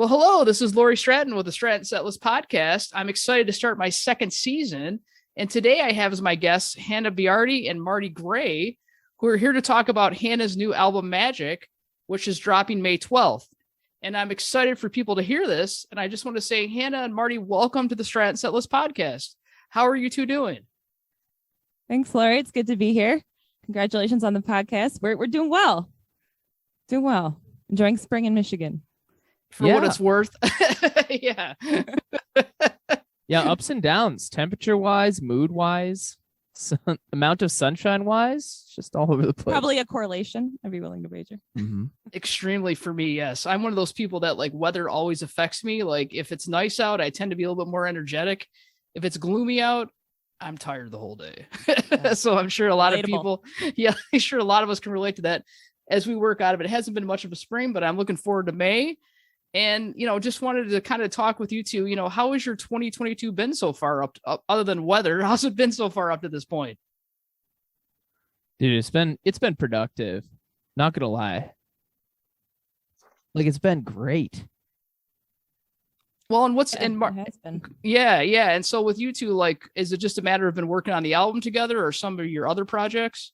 Well, hello, this is Lori Stratton with the Stratton Setlist podcast. I'm excited to start my second season. And today I have as my guests Hannah Baiardi and Marty Gray, who are here to talk about Hannah's new album, Magic, which is dropping May 12th. And I'm excited for people to hear this. And I just want to say, Hannah and Marty, welcome to the Stratton Setlist podcast. How are you two doing? Thanks, Lori. It's good to be here. Congratulations on the podcast. We're doing well. Doing well. Enjoying spring in Michigan. For what it's worth. Yeah. Yeah, ups and downs, temperature-wise, mood-wise, amount of sunshine-wise, just all over the place. Probably a correlation. I'd be willing to wager. Mm-hmm. Extremely for me, yes. I'm one of those people that like weather always affects me. Like if it's nice out, I tend to be a little bit more energetic. If it's gloomy out, I'm tired the whole day. So I'm sure a lot of people, I'm sure a lot of us can relate to that as we work out of it. It hasn't been much of a spring, but I'm looking forward to May. And, just wanted to kind of talk with you two, how has your 2022 been so far up other than weather? How's it been so far up to this point? Dude, it's been productive. Not going to lie. Like it's been great. Well, and Yeah. And so with you two, like, is it just a matter of been working on the album together or some of your other projects?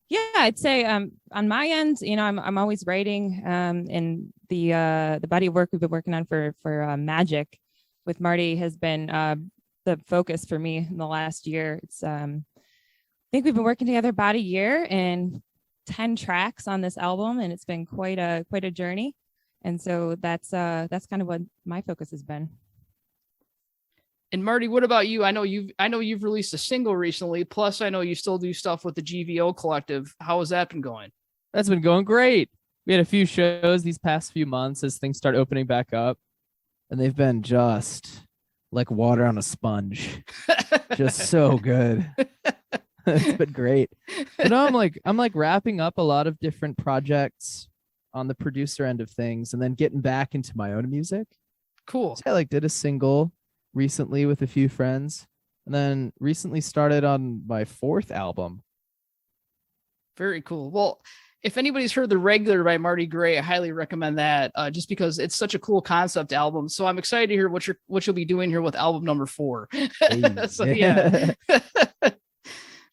Yeah, I'd say on my end, I'm always writing. And the body of work we've been working on for Magic with Marty has been the focus for me in the last year. It's I think we've been working together about a year and 10 tracks on this album, and it's been quite a journey. And so that's kind of what my focus has been. And Marty, what about you? I know you've released a single recently. Plus, I know you still do stuff with the GVO Collective. How has that been going? That's been going great. We had a few shows these past few months as things start opening back up, and they've been just like water on a sponge. Just so good. It's been great. But now I'm like wrapping up a lot of different projects on the producer end of things, and then getting back into my own music. Cool. So I did a single recently with a few friends, and then recently started on my 4th album. Very cool. Well, if anybody's heard The Regular by Marty Gray, I highly recommend that, just because it's such a cool concept album. So I'm excited to hear what you'll be doing here with album number 4. Hey. So yeah.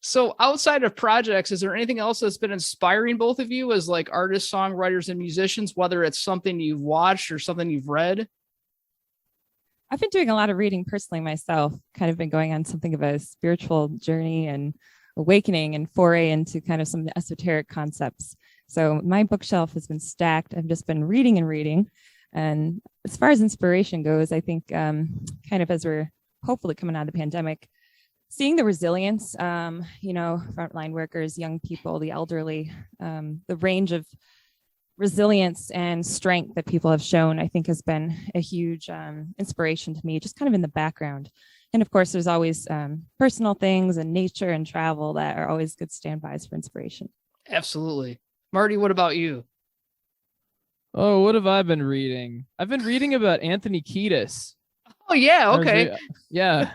So outside of projects, is there anything else that's been inspiring both of you as like artists, songwriters, and musicians, whether it's something you've watched or something you've read? I've been doing a lot of reading personally myself, kind of been going on something of a spiritual journey and awakening and foray into kind of some esoteric concepts. So my bookshelf has been stacked. I've just been reading and reading. And as far as inspiration goes, I think kind of as we're hopefully coming out of the pandemic, seeing the resilience, frontline workers, young people, the elderly, the range of resilience and strength that people have shown, I think has been a huge inspiration to me, just kind of in the background. And of course, there's always personal things and nature and travel that are always good standbys for inspiration. Absolutely. Marty, what about you? Oh, what have I been reading? I've been reading about Anthony Kiedis. Oh, yeah. Okay. Yeah.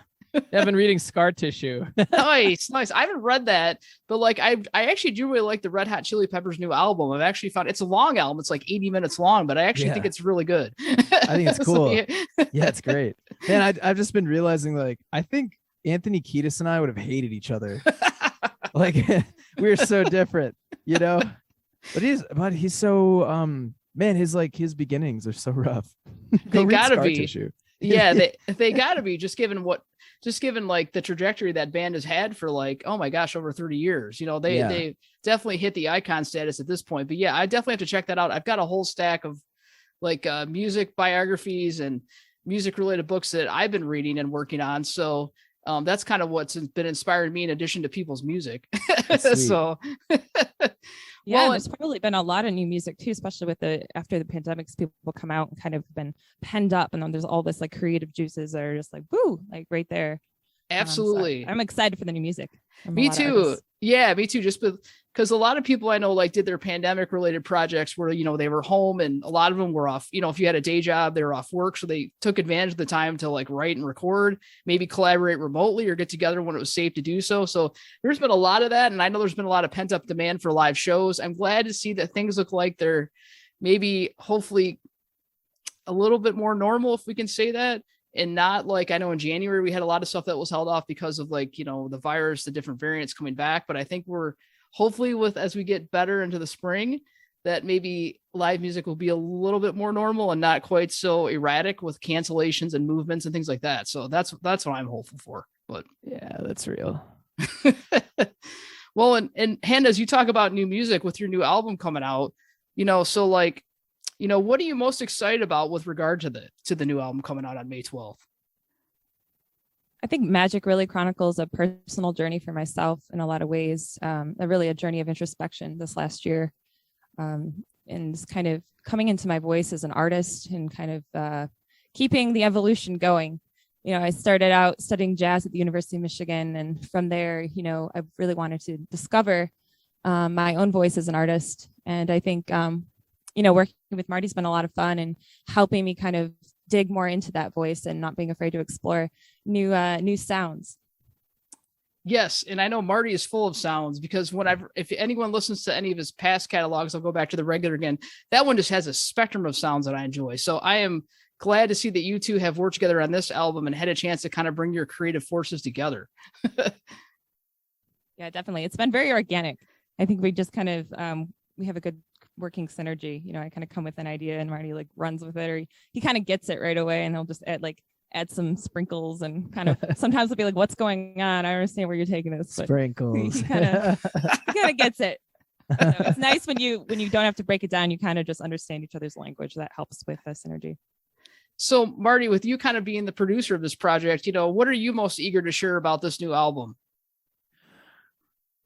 I've been reading Scar Tissue. Nice. I haven't read that, but like I actually do really like the Red Hot Chili Peppers new album. I've actually found it's a long album. It's like 80 minutes long, but I actually think it's really good. I think it's cool. So, yeah. Yeah, it's great. Man, I've just been realizing, like, I think Anthony Kiedis and I would have hated each other. Like we're so different, But he's so man, his beginnings are so rough. They gotta be. Tissue. Yeah, they gotta be, just given like the trajectory that band has had for like, oh my gosh, over 30 years. They definitely hit the icon status at this point. But yeah, I definitely have to check that out. I've got a whole stack of like music biographies and music related books that I've been reading and working on. So that's kind of what's been inspiring me in addition to people's music. So yeah, there's probably been a lot of new music too, especially with after the pandemics, people come out and kind of been penned up, and then there's all this like creative juices that are just like woo, like right there. Absolutely. So I'm excited for the new music. Me too. Yeah, me too. Just because a lot of people I know like did their pandemic related projects where, they were home, and a lot of them were off, if you had a day job, they were off work. So they took advantage of the time to like write and record, maybe collaborate remotely or get together when it was safe to do so. So there's been a lot of that. And I know there's been a lot of pent up demand for live shows. I'm glad to see that things look like they're maybe hopefully a little bit more normal, if we can say that. And not like, I know in January we had a lot of stuff that was held off because of like, the virus, the different variants coming back. But I think we're hopefully as we get better into the spring, that maybe live music will be a little bit more normal and not quite so erratic with cancellations and movements and things like that. So that's what I'm hopeful for. But yeah, that's real. Well, and Hannah, as you talk about new music with your new album coming out, so like, what are you most excited about with regard to the new album coming out on May 12th? I think Magic really chronicles a personal journey for myself in a lot of ways. Really a journey of introspection this last year. And it's kind of coming into my voice as an artist and kind of keeping the evolution going. I started out studying jazz at the University of Michigan. And from there, I really wanted to discover my own voice as an artist. And I think, working with Marty's been a lot of fun and helping me kind of dig more into that voice and not being afraid to explore new sounds. Yes. And I know Marty is full of sounds because if anyone listens to any of his past catalogs, I'll go back to the regular again. That one just has a spectrum of sounds that I enjoy. So I am glad to see that you two have worked together on this album and had a chance to kind of bring your creative forces together. Yeah, definitely. It's been very organic. I think we just kind of, we have a good working synergy. I kind of come with an idea and Marty like runs with it, or he kind of gets it right away, and he'll just add some sprinkles and kind of sometimes he'll be like, what's going on? I understand where you're taking this. But Sprinkles. He kind of gets it. So it's nice when you don't have to break it down, you kind of just understand each other's language. That helps with the synergy. So Marty, with you kind of being the producer of this project, what are you most eager to share about this new album?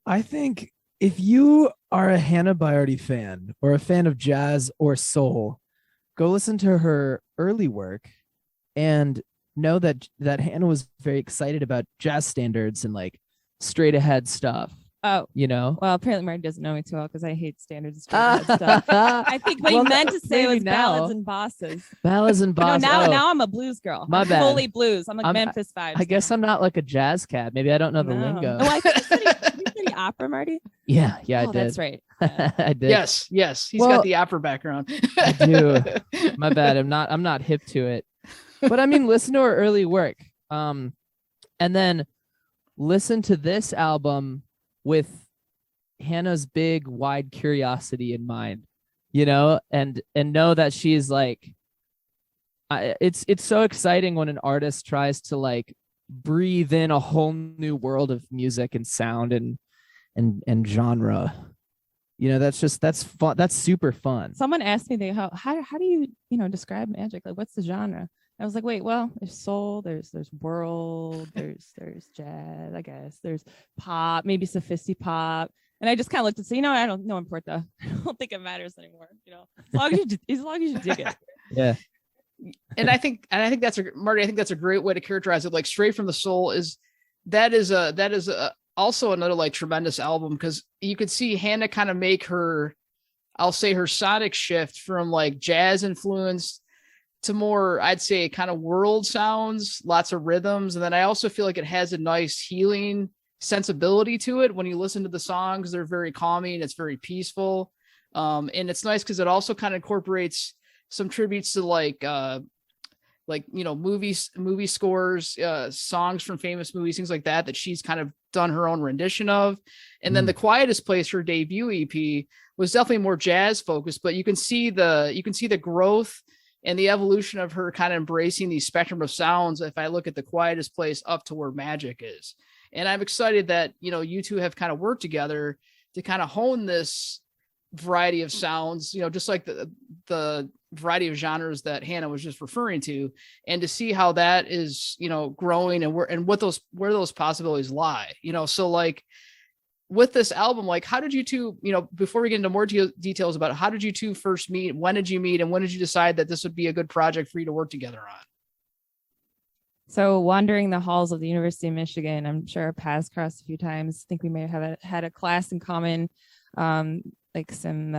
I think if you are a Hannah Baiardi fan or a fan of jazz or soul, go listen to her early work and know that Hannah was very excited about jazz standards and like straight ahead stuff. Oh, well, apparently Marty doesn't know me too well because I hate standards and straight ahead stuff. I think what he meant to say was ballads and bosses. Ballads and bosses. Now I'm a blues girl. My bad. Fully blues. I'm like Memphis vibes. I guess I'm not like a jazz cat. Maybe I don't know the lingo. Oh, I think you studied opera, Marty? Yeah, I did. That's right. Yeah. I did. Yes. He's got the opera background. I do. My bad. I'm not hip to it. But I mean, listen to her early work. And then listen to this album with Hannah's big, wide curiosity in mind, and know that she's like, it's so exciting when an artist tries to like breathe in a whole new world of music and sound and genre. That's fun. That's super fun. Someone asked me, how do you, describe magic? Like, what's the genre? I was like, wait, well, there's soul, there's world, there's jazz, I guess, there's pop, maybe sophisti-pop. And I just kind of looked and said, I don't know, I don't think it matters anymore. As long as you dig it. Yeah. And I think that's Marty, I think that's a great way to characterize it. Like straight from the soul is also another like tremendous album, because you could see Hannah kind of make her sonic shift from like jazz influence to more, I'd say, kind of world sounds, lots of rhythms. And then I also feel like it has a nice healing sensibility to it. When you listen to the songs, they're very calming. It's very peaceful. And it's nice because it also kind of incorporates some tributes to movie scores, songs from famous movies, things like that she's kind of done her own rendition of. And then The Quietest Place, her debut EP, was definitely more jazz focused, but you can see the growth and the evolution of her kind of embracing the spectrum of sounds. If I look at The Quietest Place up to where Magic is. And I'm excited that, you two have kind of worked together to kind of hone this variety of sounds, just like the variety of genres that Hannah was just referring to, and to see how that is, growing and where those possibilities lie, so like with this album, like how did you two, before we get into more details about it, how did you two first meet? When did you meet? And when did you decide that this would be a good project for you to work together on? So wandering the halls of the University of Michigan, I'm sure our paths crossed a few times. I think we may have had a class in common, like some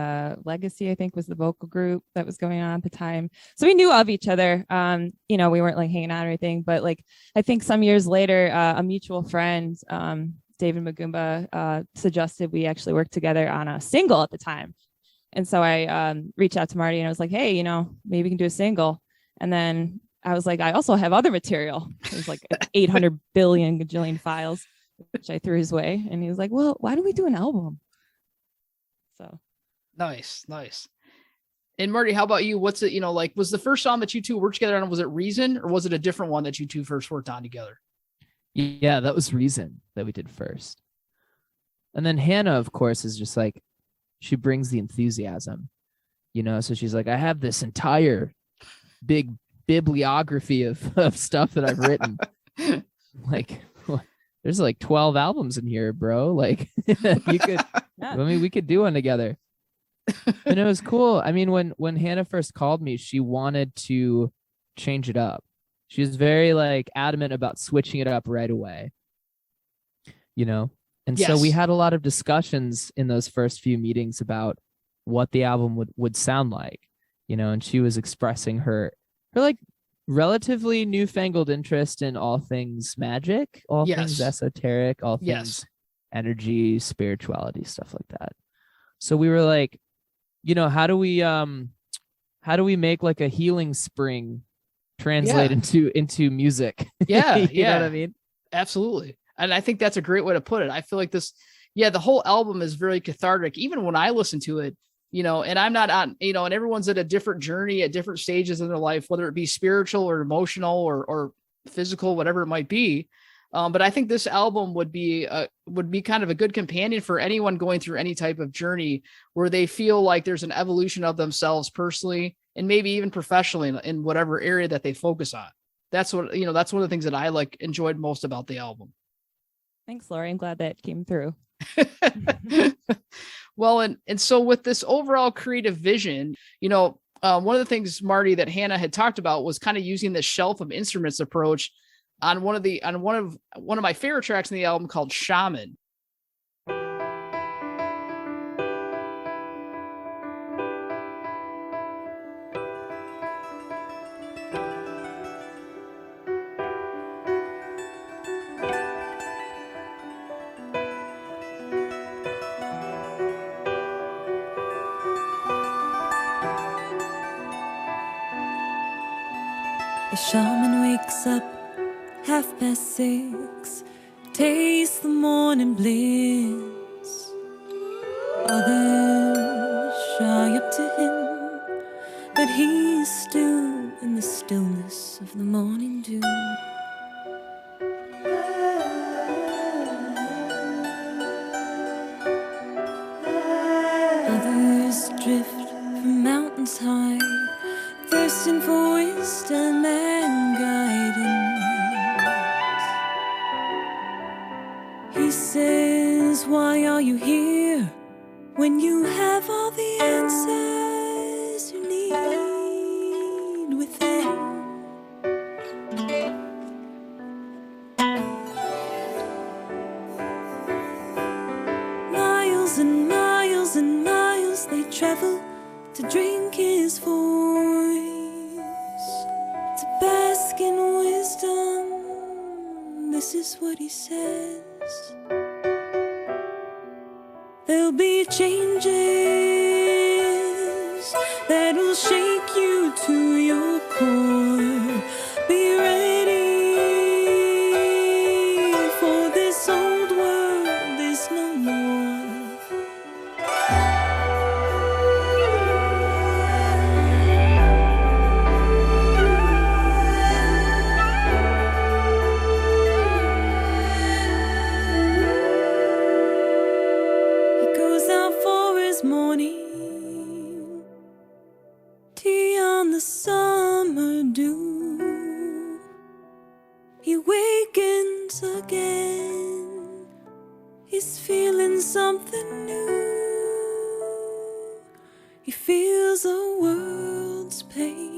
Legacy, I think, was the vocal group that was going on at the time. So we knew of each other. We weren't like hanging out or anything, but like I think some years later, a mutual friend, David Magumba, suggested we actually work together on a single at the time. And so I reached out to Marty and I was like, hey, maybe we can do a single. And then I was like, I also have other material. It was like 800 billion gajillion files, which I threw his way. And he was like, well, why don't we do an album? So nice. And Marty, how about you? What's it, like, was the first song that you two worked together on, was it Reason, or was it a different one that you two first worked on together? Yeah, that was Reason that we did first. And then Hannah, of course, is just like, she brings the enthusiasm, so she's like, I have this entire big bibliography of stuff that I've written. Like, there's like 12 albums in here, bro. Like, you could, we could do one together. And it was cool. I mean, when Hannah first called me, she wanted to change it up. She was very like adamant about switching it up right away, And yes. So we had a lot of discussions in those first few meetings about what the album would sound like, and she was expressing her like relatively newfangled interest in all things magic, all things esoteric, all things energy, spirituality, stuff like that. So we were like, how do we make like a healing spring translate into music? Yeah. You know what I mean? Absolutely. And I think that's a great way to put it. I feel like the whole album is very cathartic, even when I listen to it, and I'm not on, and everyone's at a different journey at different stages in their life, whether it be spiritual or emotional or physical, whatever it might be. But I think this album would be kind of a good companion for anyone going through any type of journey where they feel like there's an evolution of themselves personally and maybe even professionally in whatever area that they focus on. That's what, that's one of the things that I enjoyed most about the album. Thanks, Lori. I'm glad that came through. Well, and so with this overall creative vision, one of the things, Marty, that Hannah had talked about was kind of using the shelf of instruments approach on one of my favorite tracks in the album called Shaman. The shaman wakes up 6:30, tastes the morning bliss. Others shy up to him, but he's still in the stillness of the morning dew. Others drift from mountains high, thirsting for wisdom and guidance. He says, why are you here when you have all the answers you need within? Miles and miles and miles they travel to drink his voice, to bask in wisdom. This is what he says. There'll be changes that will shake you to your core. Be ready, for this old world is no more. Morning tea on the summer dew. He wakens again. He's feeling something new. He feels the world's pain.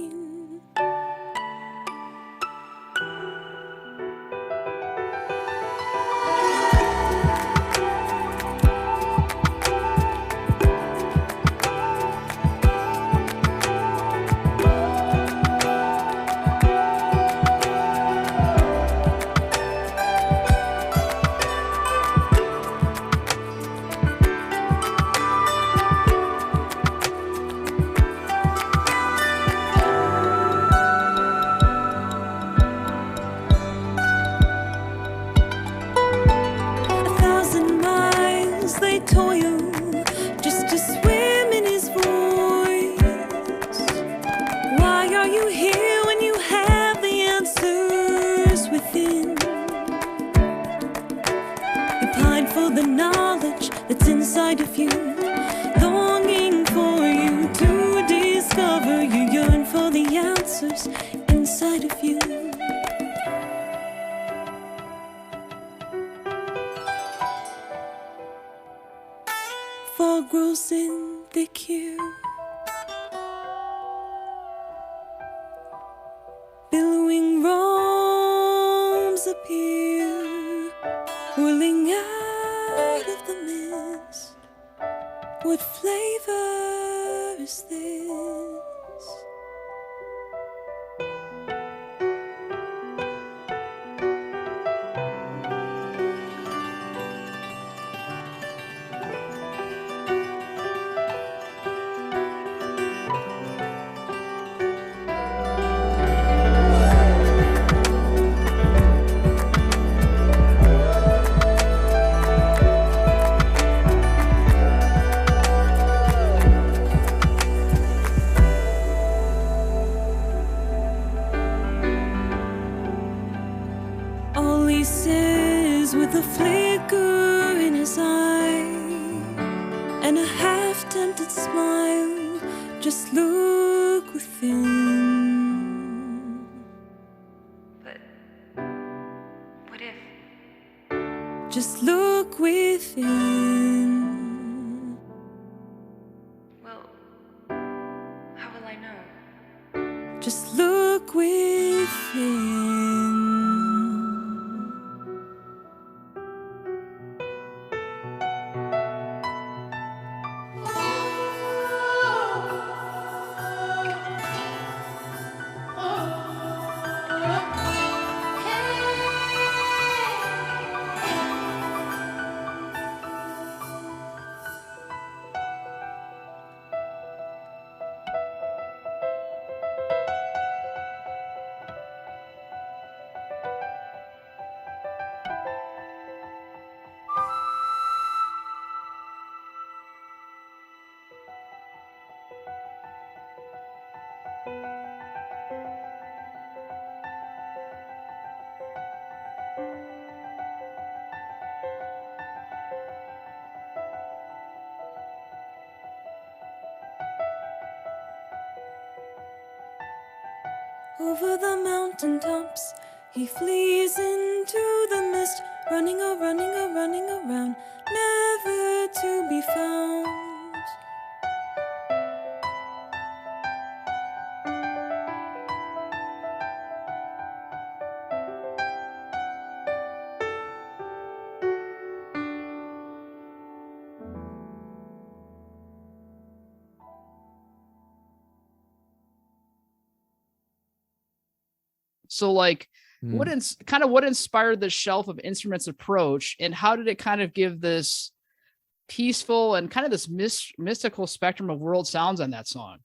you hear when you have the answers within? You pine for the knowledge that's inside of you, longing for you to discover. You yearn for the answers inside of you. Fog grows in thick here, billowing roams appear, whirling out of the mist. What flavor is this? All he says with a flicker in his eye and a half-tempted smile, just look within. But what if? Just look within. Well, how will I know? Just look within. Over the mountain tops, he flees into the mist, running around, never to be found. So like what inspired the shelf of instruments approach, and how did it kind of give this peaceful and kind of this mystical spectrum of world sounds on that song?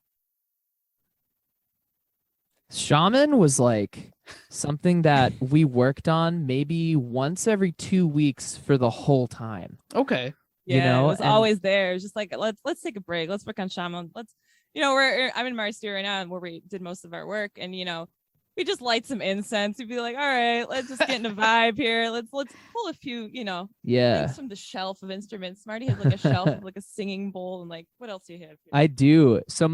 Shaman was like something that we worked on maybe once every 2 weeks for the whole time. Okay. Yeah, You know, it was and- always there. It's just like let's take a break. Let's work on shaman. I'm in Marty's studio right now, where we did most of our work, and we just light some incense. We'd be like, all right, let's just get in a vibe here. Let's pull a few, Yeah, things from the shelf of instruments. Marty has like a shelf of like a singing bowl, and like, what else do you have here? I do. So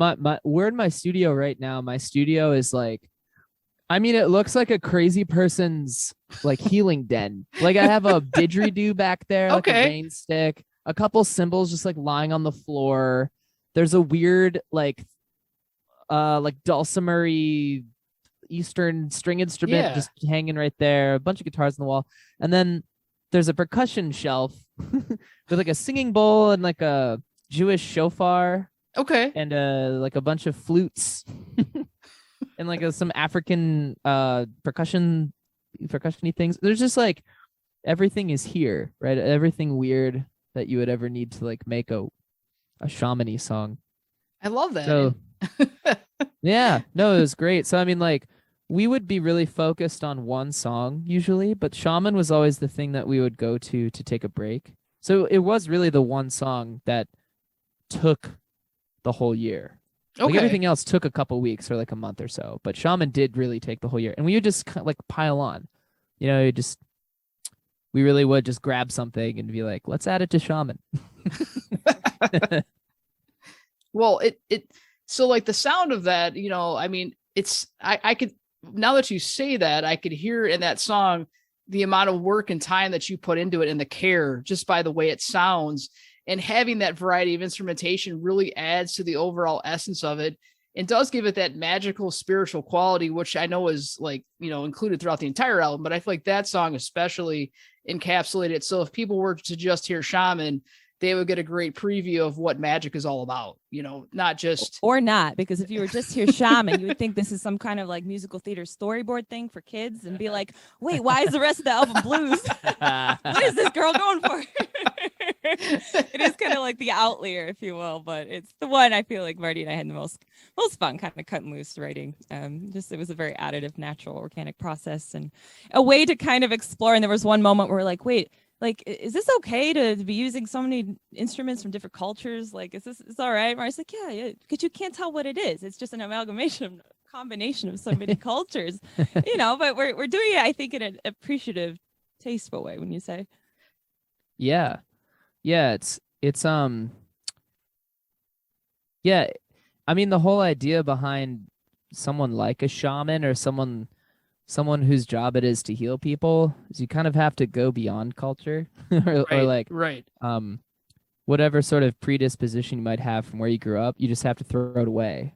we're in my studio right now. My studio is like, I mean, it looks like a crazy person's like healing den. Like I have a didgeridoo back there, like Okay. a rain stick, a couple cymbals just like lying on the floor. There's a weird like dulcimer Eastern string instrument Yeah. just hanging right there, a bunch of guitars on the wall, and then there's a percussion shelf with like a singing bowl and like a Jewish shofar Okay. and like a bunch of flutes and like some African percussion-y things. There's just like everything is here, right? Everything weird that you would ever need to like make a shamany song. I love that. So yeah, no, it was great. So I mean, like, we would be really focused on one song usually, but Shaman was always the thing that we would go to take a break. So it was really the one song that took the whole year. Like Okay. everything else took a couple weeks or like a month or so, but Shaman did really take the whole year. And we would just like pile on, we really would just grab something and be like, let's add it to Shaman. Well, so like the sound of that, I mean, I could, now that you say that, I could hear in that song the amount of work and time that you put into it and the care just by the way it sounds, and having that variety of instrumentation really adds to the overall essence of it and does give it that magical spiritual quality, which I know is like, included throughout the entire album, but I feel like that song especially encapsulated it. So if people were to just hear Shaman, they would get a great preview of what magic is all about, not just. Or not, because if you were just here Shaman, you would think this is some kind of like musical theater storyboard thing for kids and be like, wait, why is the rest of the album blues? What is this girl going for? It is kind of like the outlier, if you will, but it's the one I feel like Marty and I had the most fun kind of cutting loose writing. It was a very additive, natural, organic process and a way to kind of explore. And there was one moment where we're like, wait, like, is this okay to be using so many instruments from different cultures? Like, is all right? Marty's like, yeah, because you can't tell what it is. It's just an combination of so many cultures, but we're doing it, I think, in an appreciative, tasteful way, when you say. Yeah. It's yeah. I mean, the whole idea behind someone like a shaman or someone whose job it is to heal people is you kind of have to go beyond culture or like right. Whatever sort of predisposition you might have from where you grew up, you just have to throw it away,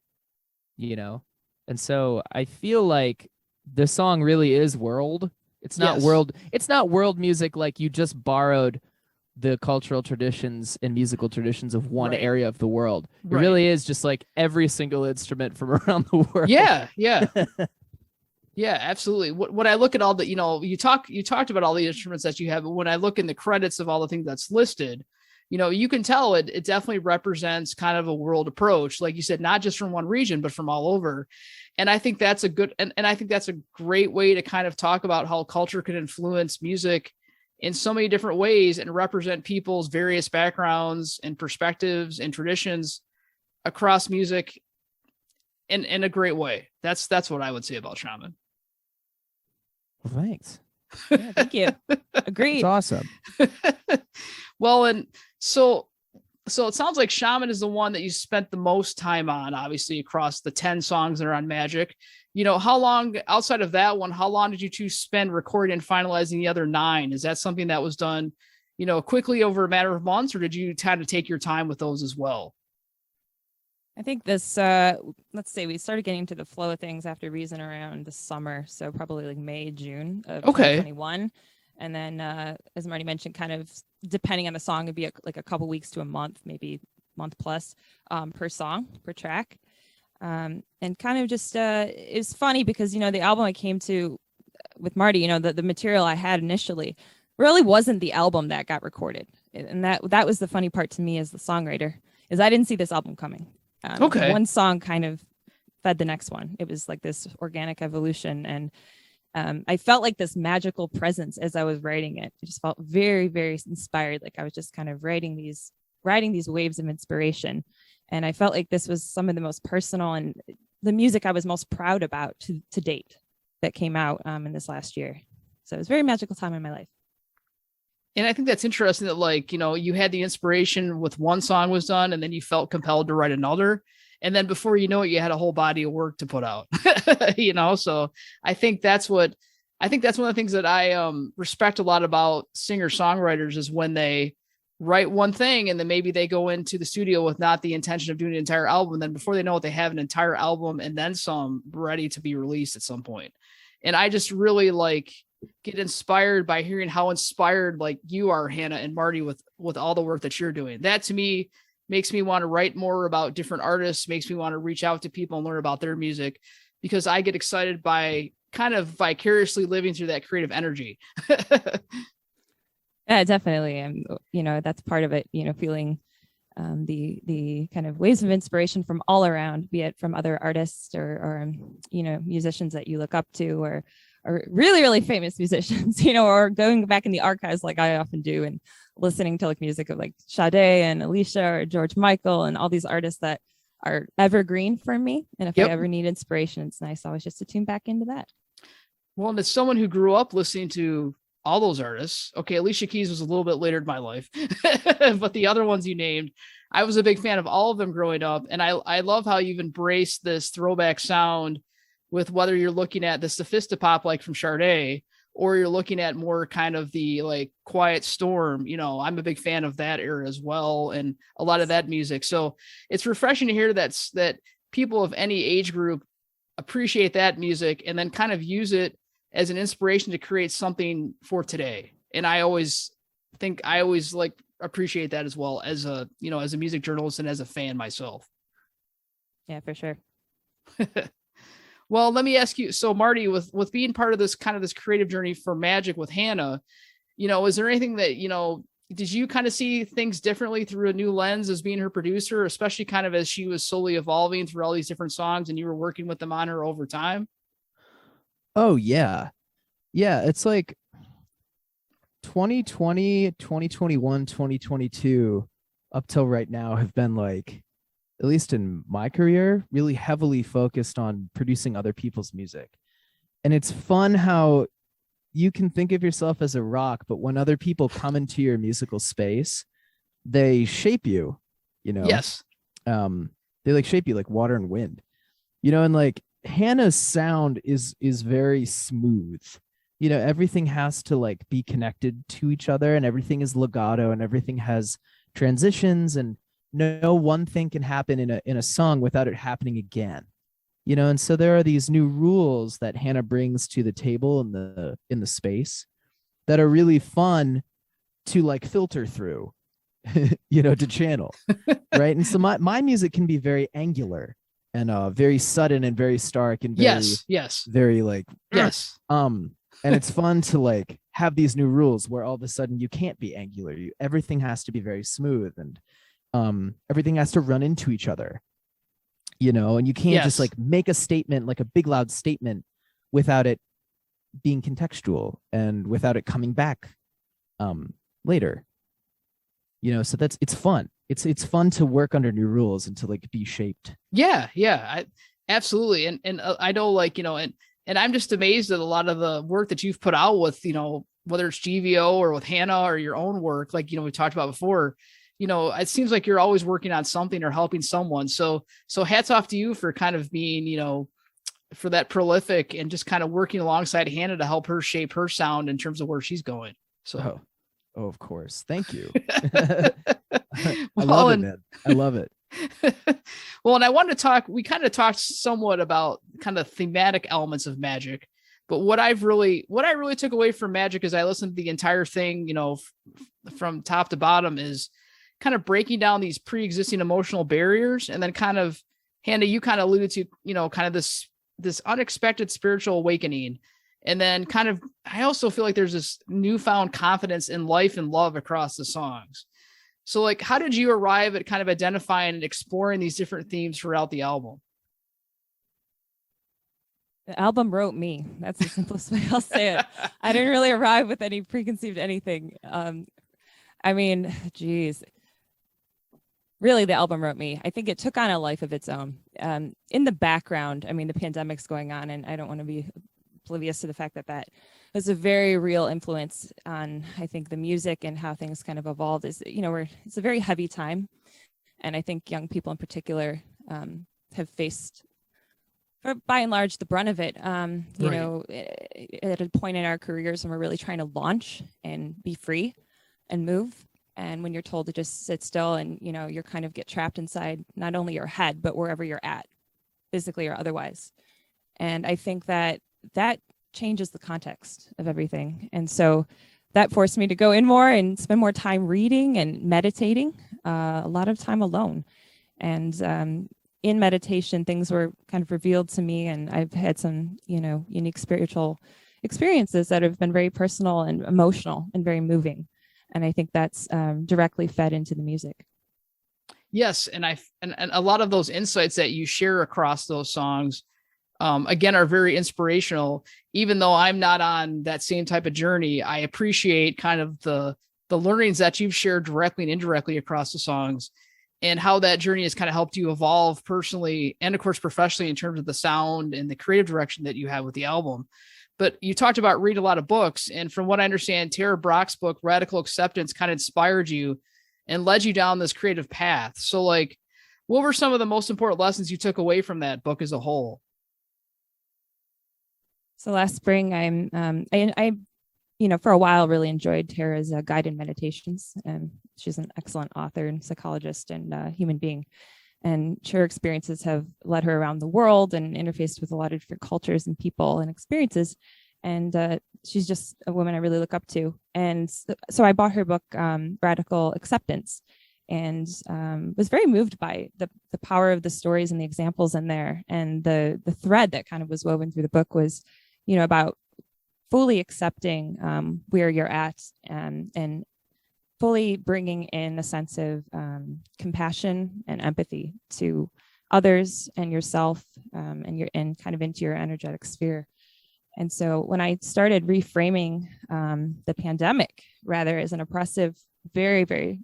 And so I feel like the song really is world. It's not world. It's not world music like you just borrowed the cultural traditions and musical traditions of one area of the world. It really is just like every single instrument from around the world. Yeah. Yeah, absolutely. When I look at all the, you talked about all the instruments that you have, but when I look in the credits of all the things that's listed, you can tell it definitely represents kind of a world approach. Like you said, not just from one region, but from all over. And I think that's a good, and I think that's a great way to kind of talk about how culture can influence music in so many different ways and represent people's various backgrounds and perspectives and traditions across music in a great way. That's what I would say about Shaman. Well, thanks. Yeah, thank you. Agreed. It's awesome. Well, and so it sounds like Shaman is the one that you spent the most time on, obviously, across the 10 songs that are on Magic. How long, outside of that one, how long did you two spend recording and finalizing the other 9? Is that something that was done, quickly over a matter of months, or did you kind of take your time with those as well? I think this, let's say we started getting into the flow of things after Reason around the summer. So probably like May, June of 2021. And then, as Marty mentioned, kind of depending on the song, it'd be like a couple weeks to a month, maybe month plus per song, per track. And kind of just, it's funny because, the album I came to with Marty, the material I had initially really wasn't the album that got recorded. And that was the funny part to me as the songwriter, is I didn't see this album coming. One song kind of fed the next one. It was like this organic evolution. And I felt like this magical presence as I was writing it. I just felt very, very inspired. Like I was just kind of writing these waves of inspiration. And I felt like this was some of the most personal and the music I was most proud about to date that came out in this last year. So it was a very magical time in my life. And I think that's interesting that you had the inspiration with one song was done and then you felt compelled to write another. And then before you know it, you had a whole body of work to put out, so I think that's one of the things that I respect a lot about singer-songwriters is when they write one thing and then maybe they go into the studio with not the intention of doing an entire album. And then before they know it, they have an entire album and then some ready to be released at some point. And I just really get inspired by hearing how inspired you are, Hannah and Marty, with all the work that you're doing. That to me makes me want to write more about different artists, makes me want to reach out to people and learn about their music, because I get excited by kind of vicariously living through that creative energy. Yeah, definitely. And, that's part of it, feeling the kind of waves of inspiration from all around, be it from other artists or musicians that you look up to, or really, really famous musicians, or going back in the archives like I often do and listening to music of Sade and Alicia or George Michael and all these artists that are evergreen for me. And if Yep. I ever need inspiration, it's nice always just to tune back into that. Well, and as someone who grew up listening to all those artists, okay, Alicia Keys was a little bit later in my life, but the other ones you named, I was a big fan of all of them growing up. And I love how you've embraced this throwback sound with whether you're looking at the sophisti-pop like from Sade, or you're looking at more kind of the like Quiet Storm. You know, I'm a big fan of that era as well, and a lot of that music. So it's refreshing to hear that people of any age group appreciate that music and then kind of use it as an inspiration to create something for today. And I always like appreciate that as well as a, you know, as a music journalist and as a fan myself. Yeah, for sure. Well, let me ask you, so Marty, with being part of this kind of this creative journey for Magic with Hannah, you know, is there anything that, you know, did you kind of see things differently through a new lens as being her producer, especially kind of as she was slowly evolving through all these different songs and you were working with them on her over time? Oh yeah. Yeah. It's like 2020, 2021, 2022 up till right now have been like, at least in my career, really heavily focused on producing other people's music. And it's fun how you can think of yourself as a rock, but when other people come into your musical space, they shape you, you know? Yes. They like shape you like water and wind, you know, and like Hannah's sound is very smooth. You know, everything has to like be connected to each other, and everything is legato, and everything has transitions, and no one thing can happen in a song without it happening again, you know. And so there are these new rules that Hannah brings to the table in the space that are really fun to like filter through, you know, to channel, right? And so my music can be very angular and very sudden and very stark and very, very like and it's fun to like have these new rules where all of a sudden you can't be angular. Everything has to be very smooth, and everything has to run into each other, you know, and you can't just like make a statement, like a big loud statement, without it being contextual and without it coming back later, you know. So it's fun. It's fun to work under new rules and to like be shaped. Yeah. Absolutely. And I know, like, you know, and I'm just amazed at a lot of the work that you've put out with, you know, whether it's GVO or with Hannah or your own work, like, you know, we talked about before. You know, it seems like you're always working on something or helping someone. So hats off to you for kind of being, you know, for that prolific and just kind of working alongside Hannah to help her shape her sound in terms of where she's going. So, oh of course. Thank you. I love it, man. I love it. Well, and I wanted to talk, we kind of talked somewhat about kind of thematic elements of Magic, but what I really took away from Magic as I listened to the entire thing, you know, from top to bottom, is kind of breaking down these pre-existing emotional barriers. And then kind of, Hannah, you kind of alluded to, you know, kind of this unexpected spiritual awakening. And then kind of, I also feel like there's this newfound confidence in life and love across the songs. So like, how did you arrive at kind of identifying and exploring these different themes throughout the album? The album wrote me. That's the simplest way I'll say it. I didn't really arrive with any preconceived anything. I mean, geez. Really, the album wrote me. I think it took on a life of its own. In the background, I mean, the pandemic's going on, and I don't want to be oblivious to the fact that was a very real influence on, I think, the music and how things kind of evolved. Is, you know, it's a very heavy time, and I think young people in particular have faced, by and large, the brunt of it. You know, at a point in our careers when we're really trying to launch and be free and move. And when you're told to just sit still and, you know, you're kind of get trapped inside not only your head, but wherever you're at, physically or otherwise. And I think that changes the context of everything. And so that forced me to go in more and spend more time reading and meditating, a lot of time alone. And in meditation, things were kind of revealed to me, and I've had some, you know, unique spiritual experiences that have been very personal and emotional and very moving. And I think that's directly fed into the music. Yes. And a lot of those insights that you share across those songs, again, are very inspirational. Even though I'm not on that same type of journey, I appreciate kind of the learnings that you've shared directly and indirectly across the songs. and how that journey has kind of helped you evolve personally and of course professionally in terms of the sound and the creative direction that you have with the album. But you talked about read a lot of books, and from what I understand, Tara Brock's book Radical Acceptance kind of inspired you and led you down this creative path. So like, what were some of the most important lessons you took away from that book as a whole? So last spring, I for a while really enjoyed Tara's guided meditations, and she's an excellent author and psychologist and human being. And her experiences have led her around the world and interfaced with a lot of different cultures and people and experiences. And she's just a woman I really look up to. And so I bought her book, Radical Acceptance, and was very moved by the power of the stories and the examples in there. And the thread that kind of was woven through the book was, about fully accepting where you're at, and fully bringing in a sense of compassion and empathy to others and yourself, and kind of into your energetic sphere. And so when I started reframing the pandemic rather as an oppressive, very, very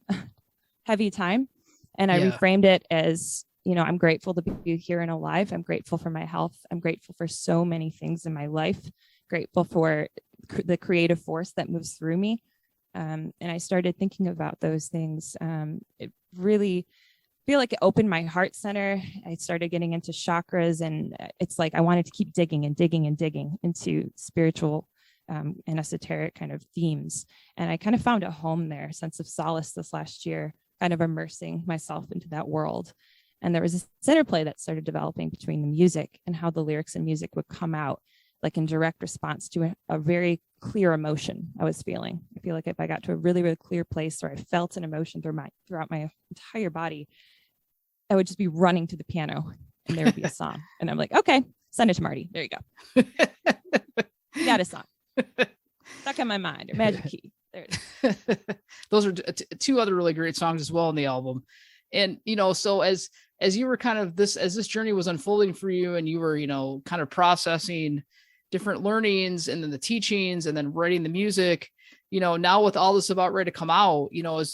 heavy time, and I reframed it as, I'm grateful to be here and alive. I'm grateful for my health. I'm grateful for so many things in my life, grateful for the creative force that moves through me. And I started thinking about those things. It really feel like it opened my heart center. I started getting into chakras, and it's like I wanted to keep digging and digging and digging into spiritual and esoteric kind of themes. And I kind of found a home there, a sense of solace this last year, kind of immersing myself into that world. And there was this interplay that started developing between the music and how the lyrics and music would come out like in direct response to a very clear emotion I was feeling. I feel like if I got to a really, really clear place where I felt an emotion throughout my entire body, I would just be running to the piano and there would be a song. And I'm like, okay, send it to Marty. There you go. You got a song. Stuck in my mind, or Magic Key. There it is. Those are two other really great songs as well in the album. And, so as you were kind of as this journey was unfolding for you, and you were, kind of processing different learnings and then the teachings and then writing the music, now with all this about ready to come out,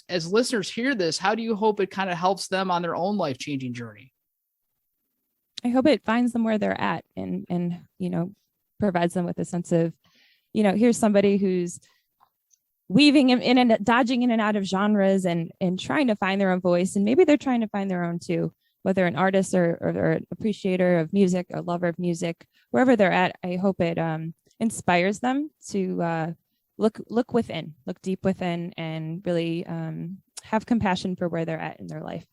as listeners hear this, how do you hope it kind of helps them on their own life-changing journey? I hope it finds them where they're at and provides them with a sense of, here's somebody who's weaving in and dodging in and out of genres and trying to find their own voice. And maybe they're trying to find their own too, whether an artist or an appreciator of music, a lover of music, wherever they're at. I hope it inspires them to look within, look deep within, and really have compassion for where they're at in their life.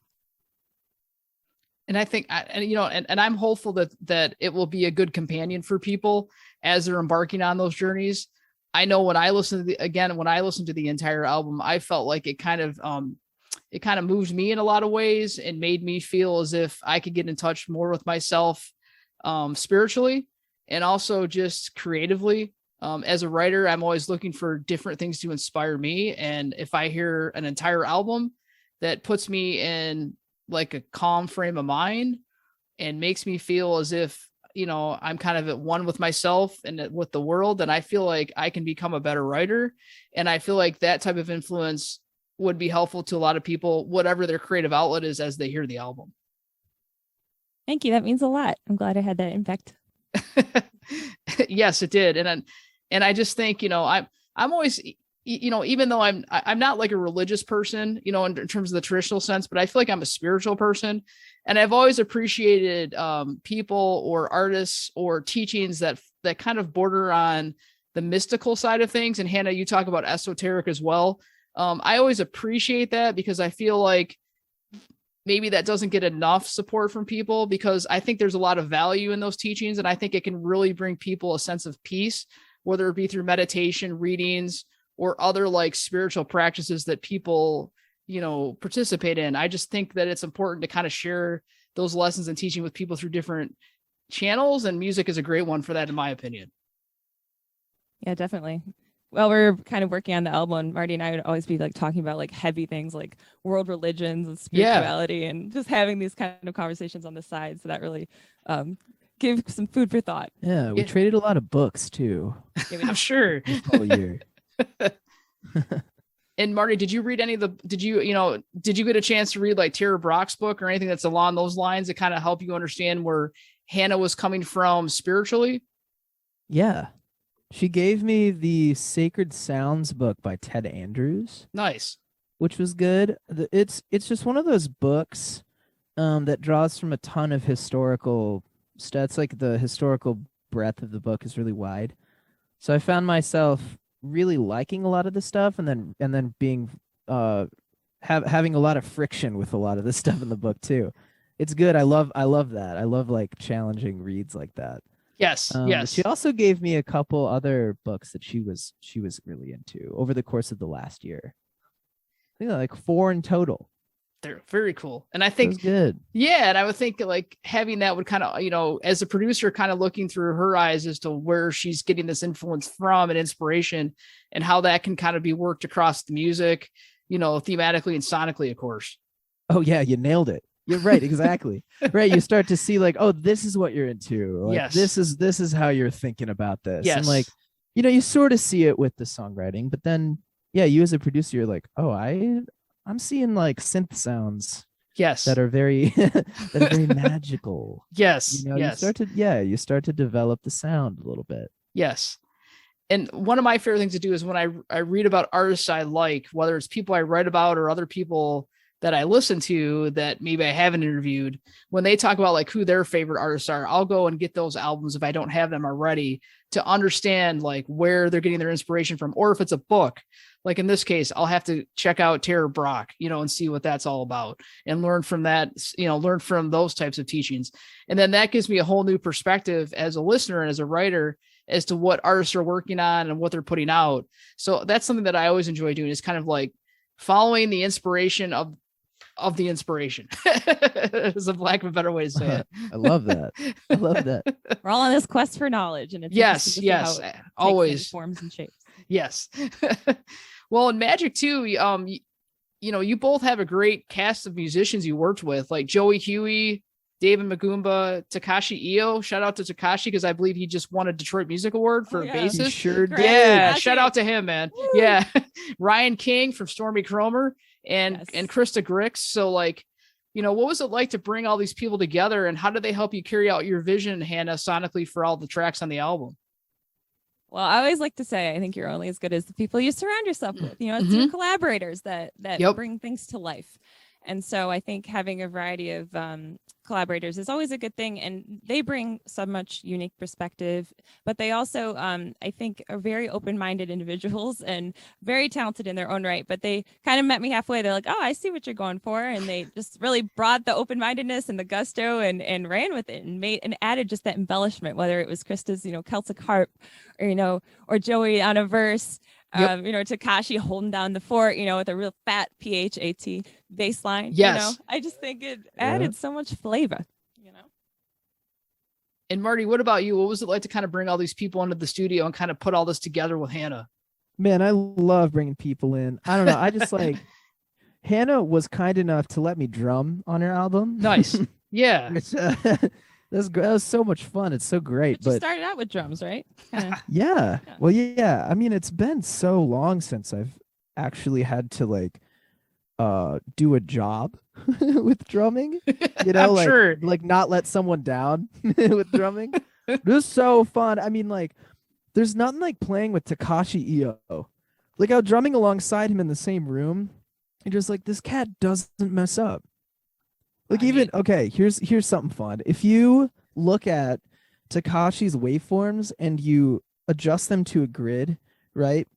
And I think, and I'm hopeful that it will be a good companion for people as they're embarking on those journeys. I know when I listened to the entire album, I felt like it kind of moved me in a lot of ways and made me feel as if I could get in touch more with myself, spiritually, and also just creatively. As a writer, I'm always looking for different things to inspire me. And if I hear an entire album that puts me in like a calm frame of mind and makes me feel as if, I'm kind of at one with myself and with the world, then I feel like I can become a better writer. And I feel like that type of influence would be helpful to a lot of people, whatever their creative outlet is, as they hear the album. Thank you. That means a lot. I'm glad I had that impact. Yes, it did. And I just think, I'm always, even though I'm not like a religious person, in terms of the traditional sense, but I feel like I'm a spiritual person. And I've always appreciated people or artists or teachings that kind of border on the mystical side of things. And Hannah, you talk about esoteric as well. I always appreciate that because I feel like maybe that doesn't get enough support from people, because I think there's a lot of value in those teachings. And I think it can really bring people a sense of peace, whether it be through meditation, readings, or other like spiritual practices that people, participate in. I just think that it's important to kind of share those lessons and teaching with people through different channels, and music is a great one for that, in my opinion. Yeah, definitely. Well, we're kind of working on the album, and Marty and I would always be like talking about like heavy things like world religions and spirituality, and just having these kind of conversations on the side. So that really gave some food for thought. Yeah, we traded a lot of books too. I'm sure. This whole year. And Marty, did you read any of the, did you get a chance to read like Tara Brock's book or anything that's along those lines that kind of help you understand where Hannah was coming from spiritually? Yeah. She gave me the Sacred Sounds book by Ted Andrews, Nice. which was good. It's just one of those books that draws from a ton of historical stats. Like the historical breadth of the book is really wide. So I found myself really liking a lot of the stuff, and then being having a lot of friction with a lot of the stuff in the book too. It's good. I love that. I love like challenging reads like that. Yes. Yes. She also gave me a couple other books that she was really into over the course of the last year. I think like 4 in total. They're very cool. And I It think, was good. yeah, and I would think like having that would kind of, as a producer, kind of looking through her eyes as to where she's getting this influence from and inspiration, and how that can kind of be worked across the music, thematically and sonically, of course. Oh yeah, you nailed it. You're right, exactly. Right. You start to see like, oh, this is what you're into. Like, Yes. This is how you're thinking about this. Yes. And like, you sort of see it with the songwriting, but then yeah, you as a producer, you're like, oh, I'm seeing like synth sounds Yes. that are very magical. Yes. You start to develop the sound a little bit. Yes. And one of my favorite things to do is when I read about artists I like, whether it's people I write about or other people that I listen to that maybe I haven't interviewed, when they talk about like who their favorite artists are, I'll go and get those albums if I don't have them already, to understand like where they're getting their inspiration from. Or if it's a book, like in this case, I'll have to check out Tara Brock, and see what that's all about and learn from that, learn from those types of teachings. And then that gives me a whole new perspective as a listener and as a writer as to what artists are working on and what they're putting out. So that's something that I always enjoy doing, is kind of like following the inspiration of the inspiration, is a lack of a better way to say it. I love that. I love that. We're all on this quest for knowledge, and it's Yes, interesting to see how it takes always. many forms and shapes. Yes. Well, in Magic too, you both have a great cast of musicians you worked with, like Joey Huey, David Magumba, Takashi Io. Shout out to Takashi, because I believe he just won a Detroit Music Award for yeah. bassist. He sure did. Yeah, Takashi. shout out to him, man. Woo. Yeah. Ryan King from Stormy Cromer and Yes. Krista Grix. So like, what was it like to bring all these people together, and how did they help you carry out your vision, Hannah, sonically for all the tracks on the album? Well, I always like to say, I think you're only as good as the people you surround yourself with. It's your collaborators that Yep. bring things to life. And so I think having a variety of collaborators is always a good thing. And they bring so much unique perspective, but they also, I think, are very open-minded individuals and very talented in their own right. But they kind of met me halfway. They're like, oh, I see what you're going for. And they just really brought the open-mindedness and the gusto and ran with it and added just that embellishment, whether it was Krista's, Celtic harp or Joey on a verse. Yep. Takashi holding down the fort, with a real fat PHAT bass line. Yes. I just think it added so much flavor, And Marty, what about you? What was it like to kind of bring all these people into the studio and kind of put all this together with Hannah? Man, I love bringing people in. I don't know. I just like Hannah was kind enough to let me drum on her album. Nice. Yeah. Which, that was so much fun. It's so great. But you But started out with drums, right? Kinda. yeah. Well, yeah. I mean, it's been so long since I've actually had to like do a job with drumming. I'm like sure. like not let someone down with drumming. It was so fun. I mean, like, there's nothing like playing with Takashi Io. Like, I was drumming alongside him in the same room, and just like, this cat doesn't mess up. Like, okay, here's something fun. If you look at Takashi's waveforms and you adjust them to a grid, right?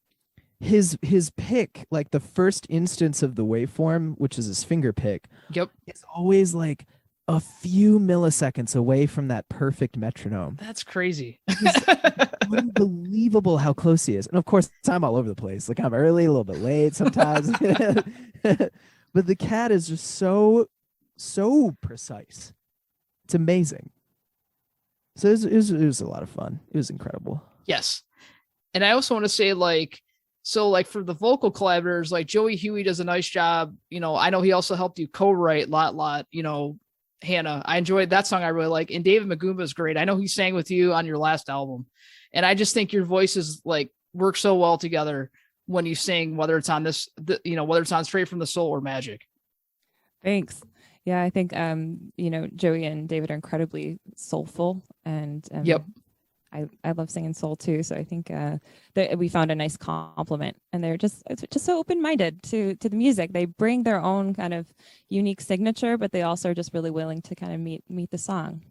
His pick, like the first instance of the waveform, which is his finger pick, Yep. is always like a few milliseconds away from that perfect metronome. That's crazy. Unbelievable how close he is. And of course, I'm all over the place. Like, I'm early, a little bit late sometimes. But the cat is just so precise. It's amazing. So it was a lot of fun. It was incredible. Yes. And I also want to say, like, so like for the vocal collaborators, like Joey Huey does a nice job. I know he also helped you co-write lot, Hannah. I enjoyed that song. I really like. And David Magumba is great. I know he sang with you on your last album. And I just think your voices like work so well together when you sing, whether it's on whether it's on Straight from the Soul or Magic. Thanks. Yeah, I think Joey and David are incredibly soulful, and Yep. I love singing soul too. So I think that we found a nice compliment, and they're just so open-minded to the music. They bring their own kind of unique signature, but they also are just really willing to kind of meet the song.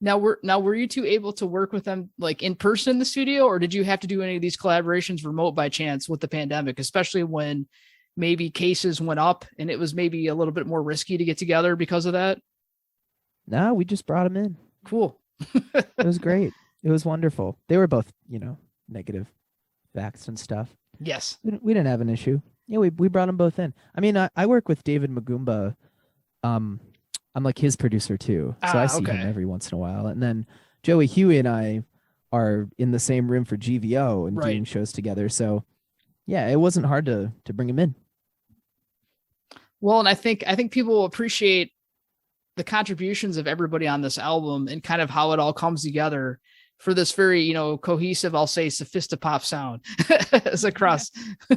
Now were you two able to work with them like in person in the studio, or did you have to do any of these collaborations remote by chance with the pandemic, especially when maybe cases went up and it was maybe a little bit more risky to get together because of that? No, we just brought them in. Cool. It was great. It was wonderful. They were both, negative vaxxed and stuff. Yes. We didn't have an issue. Yeah, we brought them both in. I mean, I work with David Magumba. I'm like his producer too. So I see him every once in a while. And then Joey Huey and I are in the same room for GVO and doing shows together. So yeah, it wasn't hard to bring him in. Well, and I think people will appreciate the contributions of everybody on this album and kind of how it all comes together for this very, cohesive, I'll say, sophisti-pop sound as across.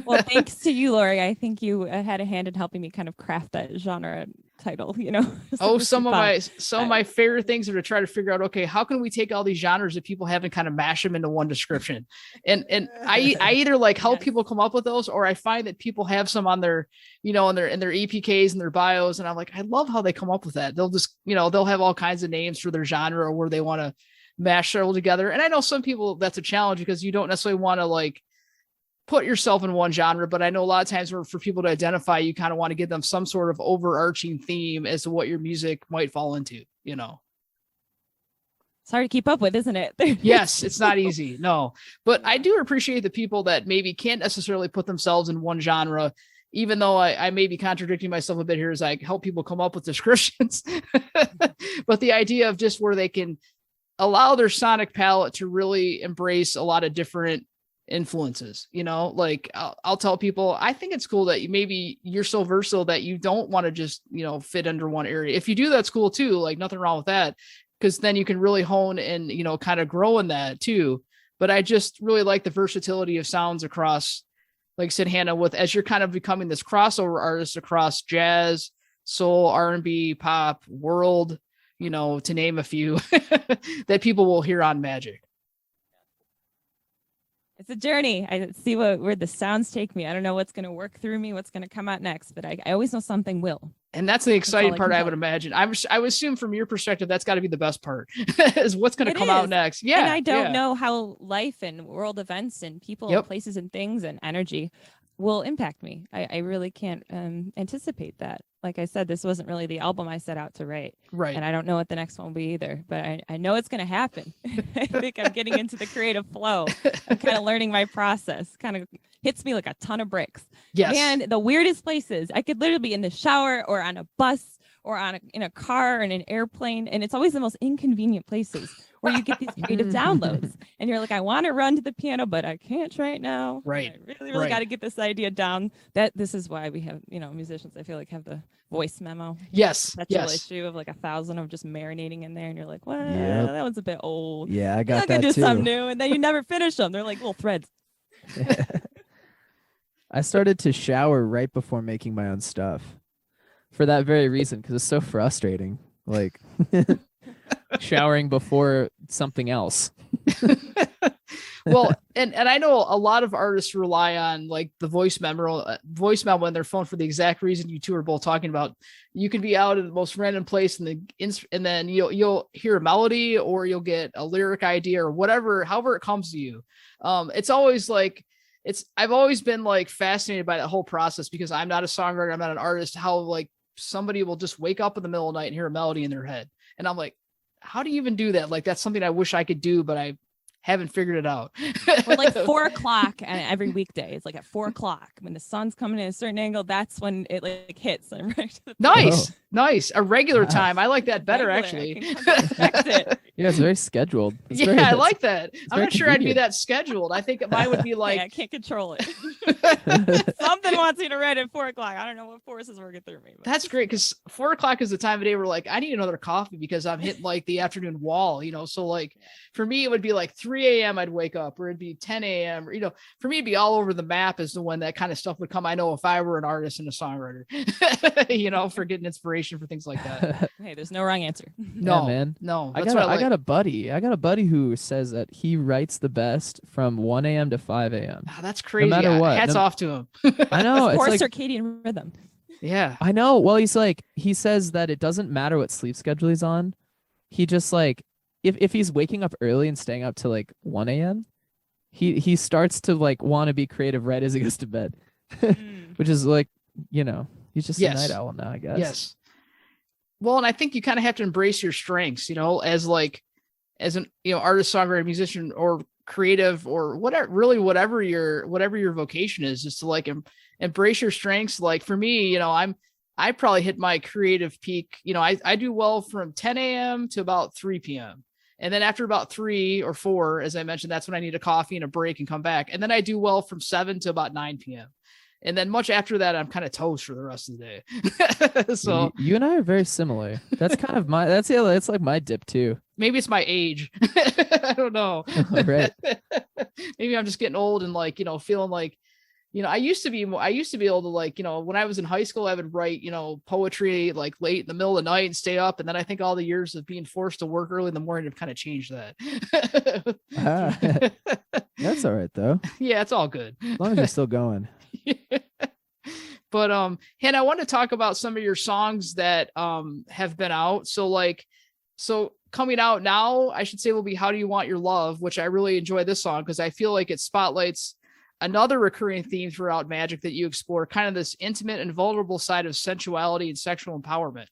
Well, thanks to you, Lori. I think you had a hand in helping me kind of craft that genre title, Some of my favorite things are to try to figure out, okay, how can we take all these genres that people have and kind of mash them into one description? And I either like help people come up with those, or I find that people have some on their, in their EPKs and their bios. And I'm like, I love how they come up with that. They'll just, they'll have all kinds of names for their genre or where they want to mash several together. And I know some people that's a challenge because you don't necessarily want to like put yourself in one genre, but I know a lot of times for people to identify, you kind of want to give them some sort of overarching theme as to what your music might fall into, It's hard to keep up with, isn't it? Yes, it's not easy. No, but I do appreciate the people that maybe can't necessarily put themselves in one genre, even though I may be contradicting myself a bit here as I help people come up with descriptions, but the idea of just where they can allow their sonic palette to really embrace a lot of different influences, like I'll tell people, I think it's cool that maybe you're so versatile that you don't want to just, fit under one area. If you do, that's cool too. Like nothing wrong with that, because then you can really hone and, kind of grow in that too. But I just really like the versatility of sounds across, like I said, Hannah, as you're kind of becoming this crossover artist across jazz, soul, R&B, pop, world, to name a few that people will hear on Magic. It's a journey. I see where the sounds take me. I don't know what's going to work through me, what's going to come out next, but I always know something will. And that's the exciting part, I would imagine. I would assume from your perspective, that's got to be the best part is what's going to come out next. Yeah. And I don't know how life and world events and people and places and things and energy will impact me. I really can't anticipate that. Like I said, this wasn't really the album I set out to write. Right. And I don't know what the next one will be either, but I know it's going to happen. I think I'm getting into the creative flow. I'm kind of learning my process. Kind of hits me like a ton of bricks. Yes. And the weirdest places, I could literally be in the shower or on a bus or in a car or in an airplane. And it's always the most inconvenient places where you get these creative downloads and you're like, I want to run to the piano, but I can't right now. Right. I really got to get this idea down. This is why we have, musicians, I feel like, have the voice memo. Yes. That's your issue of like 1,000 of just marinating in there. And you're like, well, that one's a bit old. Yeah, I got that too. Do something new. And then you never finish them. They're like little threads. I started to shower right before making my own stuff for that very reason, because it's so frustrating. Like showering before something else. Well, and I know a lot of artists rely on like the voicemail on their phone for the exact reason you two are both talking about. You can be out at the most random place and then you'll hear a melody or you'll get a lyric idea or whatever, however it comes to you. It's always like, I've always been like fascinated by that whole process because I'm not a songwriter. I'm not an artist. How like somebody will just wake up in the middle of the night and hear a melody in their head. And I'm like, how do you even do that? Like, that's something I wish I could do, but I haven't figured it out. Or like 4:00 and every weekday. It's like at 4:00 when the sun's coming in a certain angle. That's when it like hits. Nice. A regular time. I like that better, actually. I can Yeah, it's very scheduled. It's Yeah, very- I like that. I'm very not sure I'd be convenient. that scheduled. I think mine would be Hey, I like, can't control it. Something wants me to write at 4 o'clock. I don't know what forces working through me. But. that's great because 4 o'clock is the time of day where like I need another coffee because I'm hitting like the afternoon wall, you know. So like for me, it would be like 3 a.m. I'd wake up, or it'd be 10 a.m. or, you know, for me, it'd be all over the map as to when that kind of stuff would come. I know if I were an artist and a songwriter, you know, for getting inspiration for things like that. Hey, there's no wrong answer. No, man. no, I that's got, what I like. I got a buddy who says that he writes the best from 1 a.m. to 5 a.m. Ah, that's crazy. matter what. Hats No- off to him. I know. Of It's course, like, circadian rhythm. Yeah. I know. Well, he says that it doesn't matter what sleep schedule he's on. He just like, if he's waking up early and staying up till like 1 a.m., he starts to like want to be creative right as he goes to bed, which is like, you know, he's just Yes. a night owl now, I guess. Yes. Well, and I think you kind of have to embrace your strengths, you know, as an, you know, artist, songwriter, musician, or creative, or whatever your vocation is, just to like embrace your strengths. Like for me, you know, I probably hit my creative peak. You know, I do well from 10 a.m. to about 3 p.m. And then after about 3 or 4, as I mentioned, that's when I need a coffee and a break and come back. And then I do well from 7 to about 9 p.m. And then much after that, I'm kind of toast for the rest of the day. So you and I are very similar. That's kind of that's like my dip too. maybe it's my age. I don't know. Right. Maybe I'm just getting old and like, you know, feeling like, you know, I used to be able to like, you know, when I was in high school, I would write, you know, poetry like late in the middle of the night and stay up. And then I think all the years of being forced to work early in the morning have kind of changed that. That's all right though. Yeah, it's all good. As long as you're still going. But Hannah, I want to talk about some of your songs that have been out. So coming out now, I should say, will be How Do You Want Your Love, which I really enjoy this song because I feel like it spotlights another recurring theme throughout Magic that you explore, kind of this intimate and vulnerable side of sensuality and sexual empowerment.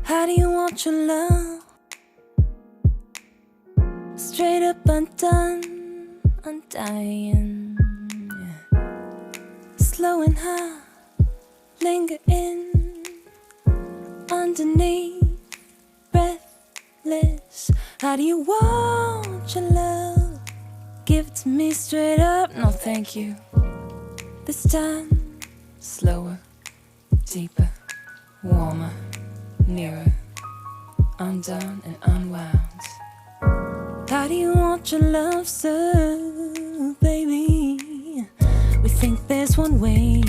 How do you want your love? Straight up undone, undying, yeah. Slow and high, linger in, underneath, breathless. How do you want your love? Give it to me straight up, no thank you. This time, slower, deeper, warmer, nearer, undone and unwound. How do you want your love, sir, baby? We think there's one way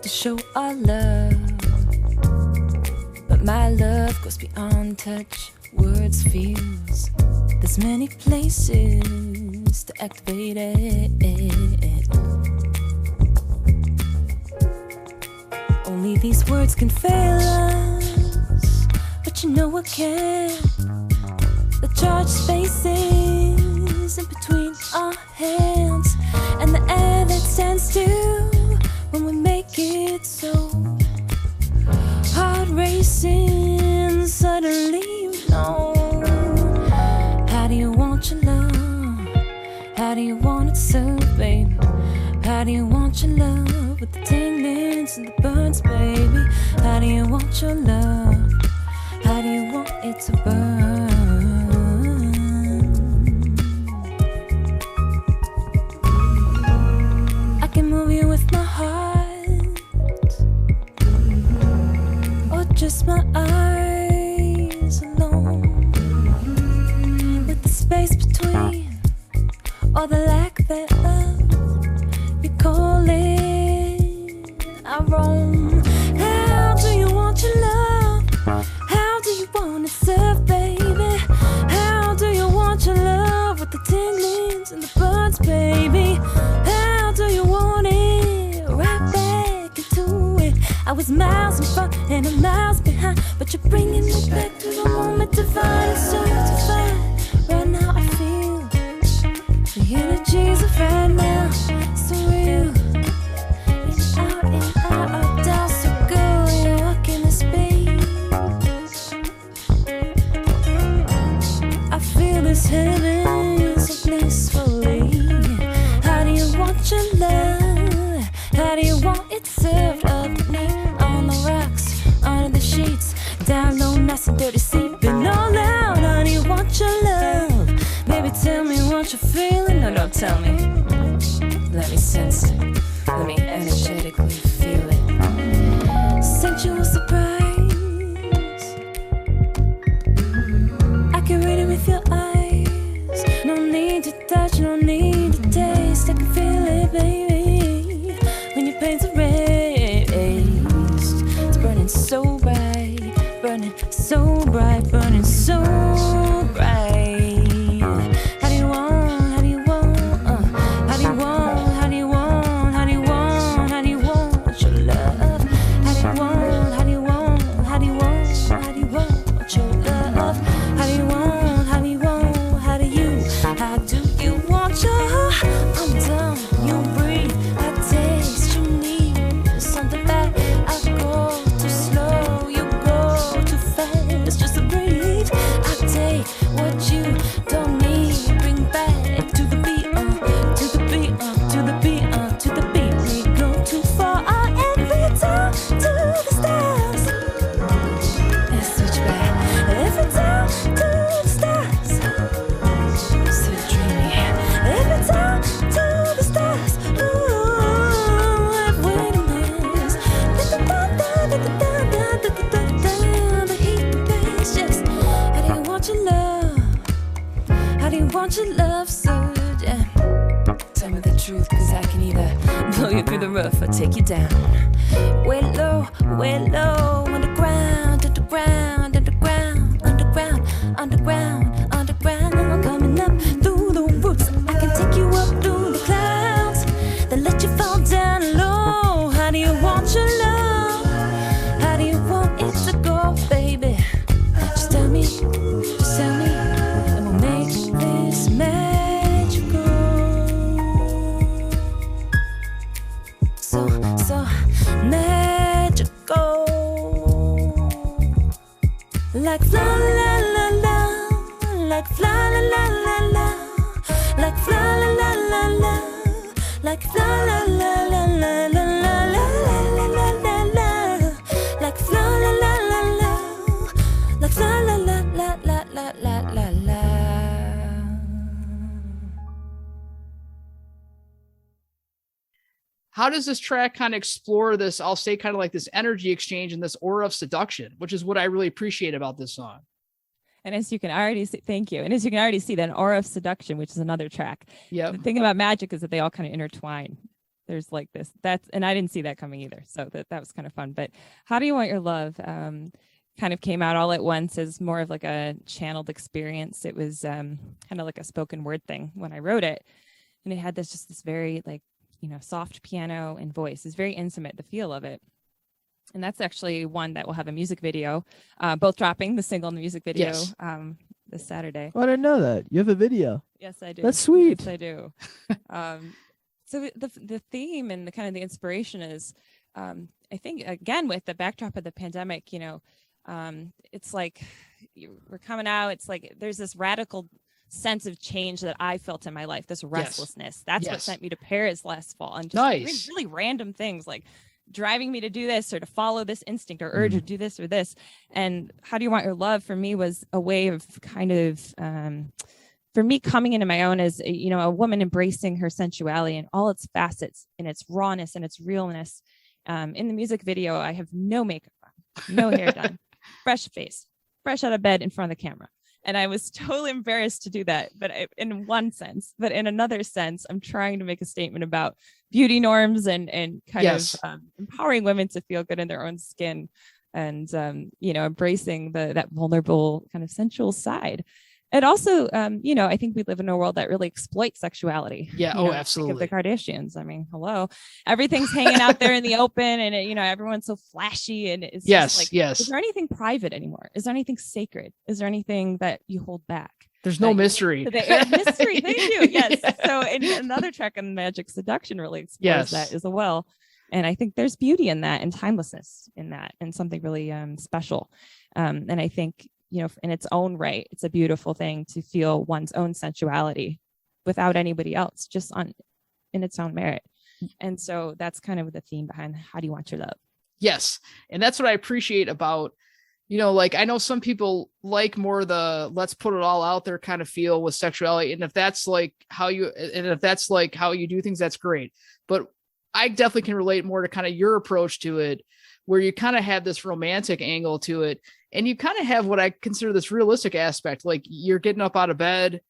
to show our love, but my love goes beyond touch, words, feels. There's many places to activate it. Only these words can fail us, but you know I can. The charged spaces in between our hands, and the air that stands still when we make it so. Heart racing, suddenly you know. How do you want your love? How do you want it so, baby? How do you want your love with the tinglings and the burns, baby? How do you want your love? How do you want it to burn? I can move you with my heart, or just my eyes alone, with the space between, or the lack thereof. You call it, I roam. How do you want your love? How do you want it served, baby? How do you want your love with the tinglings and the burns, baby? How do you want it? Right back into it. I was miles in front and I'm miles behind, but you're bringing me back to the moment divine. It's so divine. Right now I feel the energies of right now. So real. In out and out. dirty seeping all out. Honey, want your love. Baby, tell me what you're feeling. No, don't tell me. Let me sense it. Let me energetically feel it. Sensual surprise. I can read it with your eyes. No need to touch, no need to taste. I can feel it, baby. When your pain's erased, it's burning so bright, burning so bright, burning so bright. How do you want? How do you want? How do you want? How do you want? How do you want? How do you want your love? How do you want? How do you want? How do you want? How do you want your love? How do you want? How do you want? How do you want your? I'm down. You breathe. I taste. You need something back. I go too slow. You go too fast. Just to breathe. I take what you don't need. Bring back to the beat. To the beat. To the beat. To the beat. We go too far. Every time to the stars. Let's switch back. Every time to the stars. So dreamy. Every time to the stars. Ooh, wait a minute. The heat, the bass, just how do you want your love? How do you want your love so yeah. Tell me the truth, cause I can either blow you through the roof or take you down. Way low, underground, underground, underground, underground, underground, underground. I'm coming up through the roots. I can take you up through the clouds, then let you fall down low. How do you want your love? How do you want it to go, baby? Just tell me, and we'll make this magical. So magical. Like fla la la la, like fla la la la la, like fla la la la la, like fla la la la la la la la la la la, like fla la la la la, like fla la la la la la la la la. How does this track kind of explore this, I'll say kind of like this energy exchange and this aura of seduction, which is what I really appreciate about this song. And as you can already see, thank you. And as you can already see, that aura of seduction, which is another track. Yeah. The thing about magic is that they all kind of intertwine. There's like this, and I didn't see that coming either. So that was kind of fun. But How Do You Want Your Love kind of came out all at once as more of like a channeled experience. It was kind of like a spoken word thing when I wrote it. And it had this very like, soft piano and voice. It's very intimate, the feel of it. And that's actually one that will have a music video, both dropping the single and the music video this Saturday. Oh, I didn't know that. You have a video. Yes, I do. That's sweet. Yes, I do. So the theme and the kind of the inspiration is, I think, again, with the backdrop of the pandemic, it's like we're coming out. It's like there's this radical sense of change that I felt in my life, this restlessness. That's what sent me to Paris last fall, and just really random things like driving me to do this or to follow this instinct or urge to do this or this. And How Do You Want Your Love for me was a way of kind of for me coming into my own as a woman embracing her sensuality in all its facets, in its rawness and its realness. In the music video, I have no makeup on, no hair done, fresh face, fresh out of bed in front of the camera. And I was totally embarrassed to do that, but in one sense. But in another sense, I'm trying to make a statement about beauty norms and kind of empowering women to feel good in their own skin, and embracing that vulnerable kind of sensual side. And also, I think we live in a world that really exploits sexuality. Yeah. Absolutely. Think of the Kardashians. I mean, hello, everything's hanging out there in the open, and everyone's so flashy, and it's just like, is there anything private anymore? Is there anything sacred? Is there anything that you hold back? There's no mystery. Mystery. Thank you. Yes. So, and another track on Magic Seduction really explores that as well. And I think there's beauty in that and timelessness in that, and something really special. And I think, in its own right, it's a beautiful thing to feel one's own sensuality without anybody else, just in its own merit. And so that's kind of the theme behind How Do You Want Your Love? Yes. And that's what I appreciate about, like I know some people like more the let's put it all out there kind of feel with sexuality. And if that's like how you do things, that's great. But I definitely can relate more to kind of your approach to it, where you kind of have this romantic angle to it. And you kind of have what I consider this realistic aspect. Like you're getting up out of bed,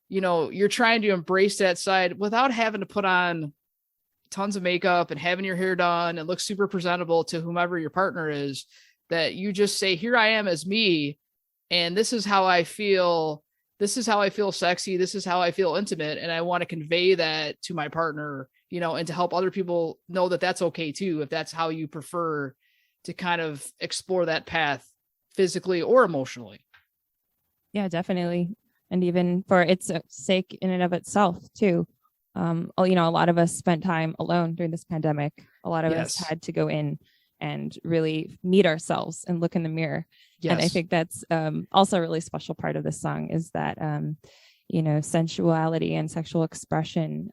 you're trying to embrace that side without having to put on tons of makeup and having your hair done and look super presentable to whomever your partner is. That you just say, here I am as me, and this is how I feel. This is how I feel sexy. This is how I feel intimate. And I want to convey that to my partner, and to help other people know that that's okay too, if that's how you prefer to kind of explore that path physically or emotionally. Yeah, definitely. And even for its sake in and of itself too. A lot of us spent time alone during this pandemic. A lot of us had to go in and really meet ourselves and look in the mirror. Yes. And I think that's also a really special part of this song is that, sensuality and sexual expression,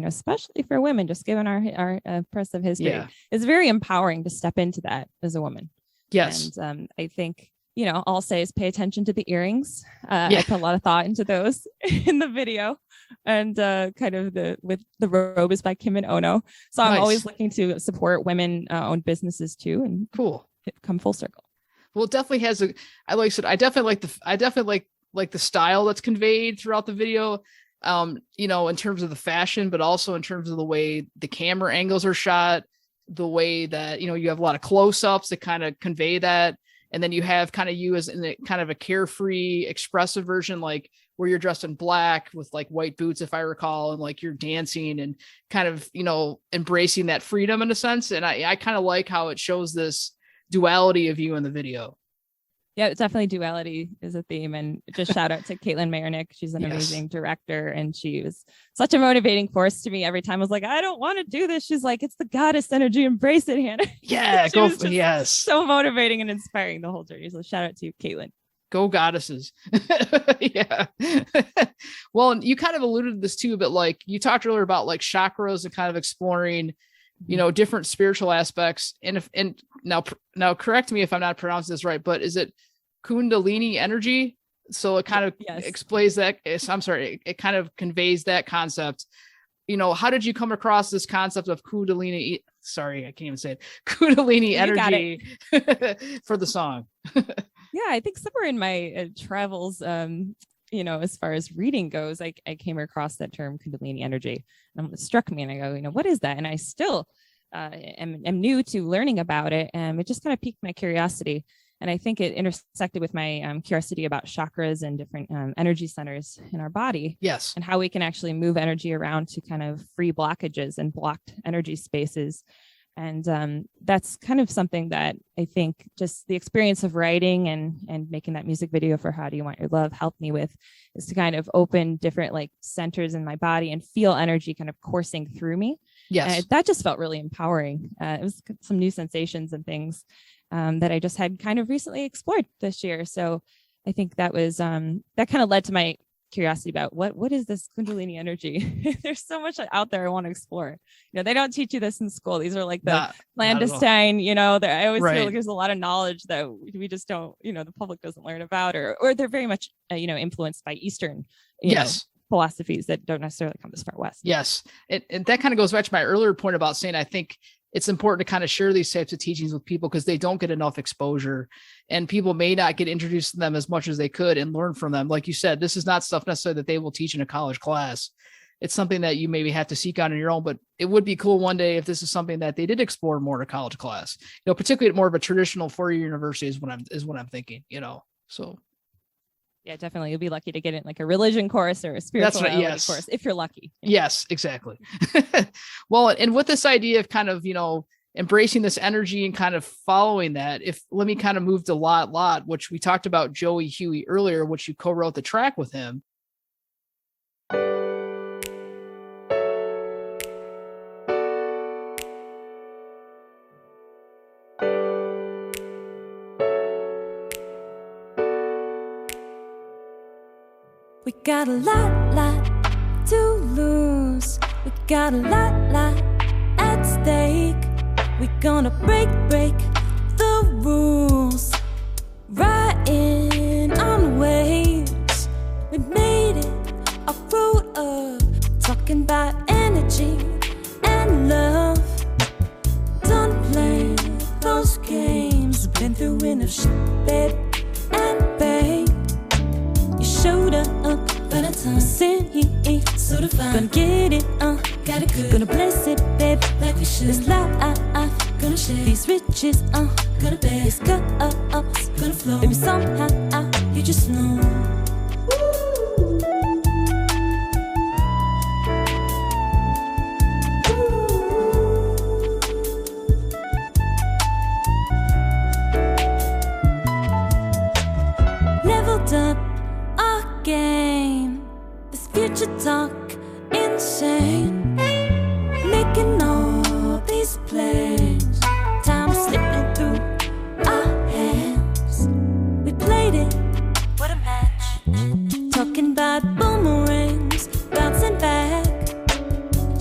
especially for women, just given our oppressive history, is very empowering to step into that as a woman. Yes. And I think, I'll say is pay attention to the earrings. I put a lot of thought into those in the video, and kind of the robe is by Kim and Ono. So I'm always looking to support women-owned businesses too, and cool, come full circle. Well, it definitely has I definitely like the style that's conveyed throughout the video. In terms of the fashion, but also in terms of the way the camera angles are shot, the way that you have a lot of close-ups that kind of convey that. And then you have kind of you as in a kind of a carefree, expressive version, like where you're dressed in black with like white boots, if I recall, and like you're dancing and kind of, embracing that freedom in a sense. And I kind of like how it shows this duality of you in the video. Yeah, definitely duality is a theme. And just shout out to Caitlin Mayernick. She's an amazing director. And she was such a motivating force to me every time. I was like, I don't want to do this. She's like, it's the goddess energy. Embrace it, Hannah. Yeah, so motivating and inspiring the whole journey. So shout out to you, Caitlin. Go goddesses. Yeah. Well, you kind of alluded to this too, but like you talked earlier about like chakras and kind of exploring different spiritual aspects. And now correct me if I'm not pronouncing this right, but is it Kundalini energy? So it kind of explains that. I'm sorry. It kind of conveys that concept. How did you come across this concept of Kundalini? Sorry, I can't even say it. Kundalini energy for the song. Yeah, I think somewhere in my travels, as far as reading goes, I came across that term Kundalini energy, and it struck me, and I go, what is that? And I still am new to learning about it, and it just kind of piqued my curiosity. And I think it intersected with my curiosity about chakras and different energy centers in our body. Yes. And how we can actually move energy around to kind of free blockages and blocked energy spaces. And that's kind of something that I think just the experience of writing and making that music video for How Do You Want Your Love helped me with, is to kind of open different like centers in my body and feel energy kind of coursing through me. Yes. And that just felt really empowering. It was some new sensations and things that I just had kind of recently explored this year. So I think that was that kind of led to my curiosity about what is this Kundalini energy. There's so much out there I want to explore. They don't teach you this in school. These are like the clandestine, I always feel like there's a lot of knowledge that we just don't, the public doesn't learn about, or they're very much, influenced by Eastern, philosophies that don't necessarily come this far west. Yes. And that kind of goes back to my earlier point about saying, I think it's important to kind of share these types of teachings with people because they don't get enough exposure, and people may not get introduced to them as much as they could and learn from them. Like you said, this is not stuff necessarily that they will teach in a college class. It's something that you maybe have to seek out on your own, but it would be cool one day if this is something that they did explore more in a college class, particularly at more of a traditional 4-year university is what I'm thinking, so. Yeah, definitely. You'll be lucky to get in like a religion course or a spirituality course if you're lucky. Yes, exactly. Well, and with this idea of kind of, embracing this energy and kind of following that, let me kind of move to Lot, which we talked about Joey Huey earlier, which you co-wrote the track with him. We got a lot to lose. We got a lot at stake. We gonna break the rules. been through enough shit, babe and babe. You showed up Valentine, sin he so divine. Gonna get it, got it good. Gonna bless it, babe, like we should. This life, gonna share these riches, gonna bear these cups, gonna flow. Maybe somehow, you just know. Leveled up our game. This future talk insane. Making all these plans. Time slipping through our hands. We played it. What a match. Talking about boomerangs bouncing back.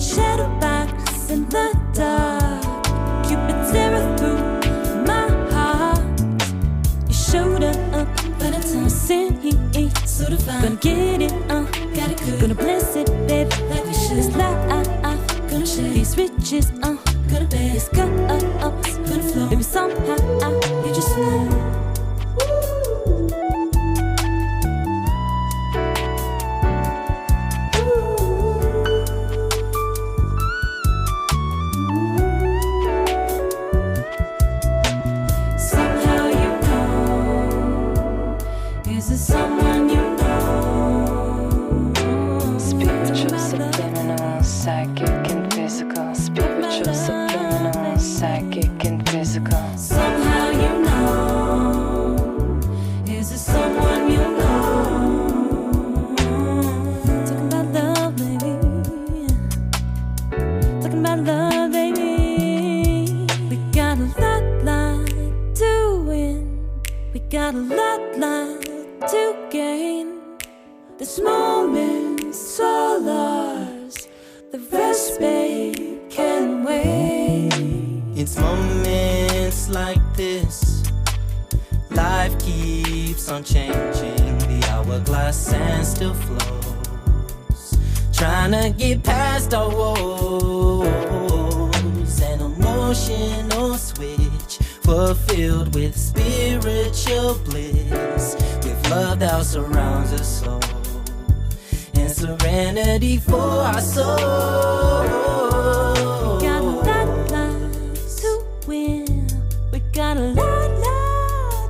Shadow box in the dark. Cupid's arrow through my heart. You showed up. Valentine, sin he so divine. Gonna get it, got it good. Gonna bless it, babe, like we should. This life, gonna share these riches, gonna bear these cups, gonna flow. Maybe somehow, you just know. Someone you know. Spiritual, subliminal, psychic and physical. Spiritual, subliminal, psychic and physical. Somehow you know. Is it someone you know? Talking about love, baby. Talking about love, baby. We got a lot to win. We got a lot to gain. This moment's all ours. The rest, babe, can wait. It's moments like this. Life keeps on changing. The hourglass sand still flows. Trying to get past our woes. An emotional switch fulfilled with spiritual bliss. Love that surrounds us so, and serenity for our soul. We got a lot to win. We got a lot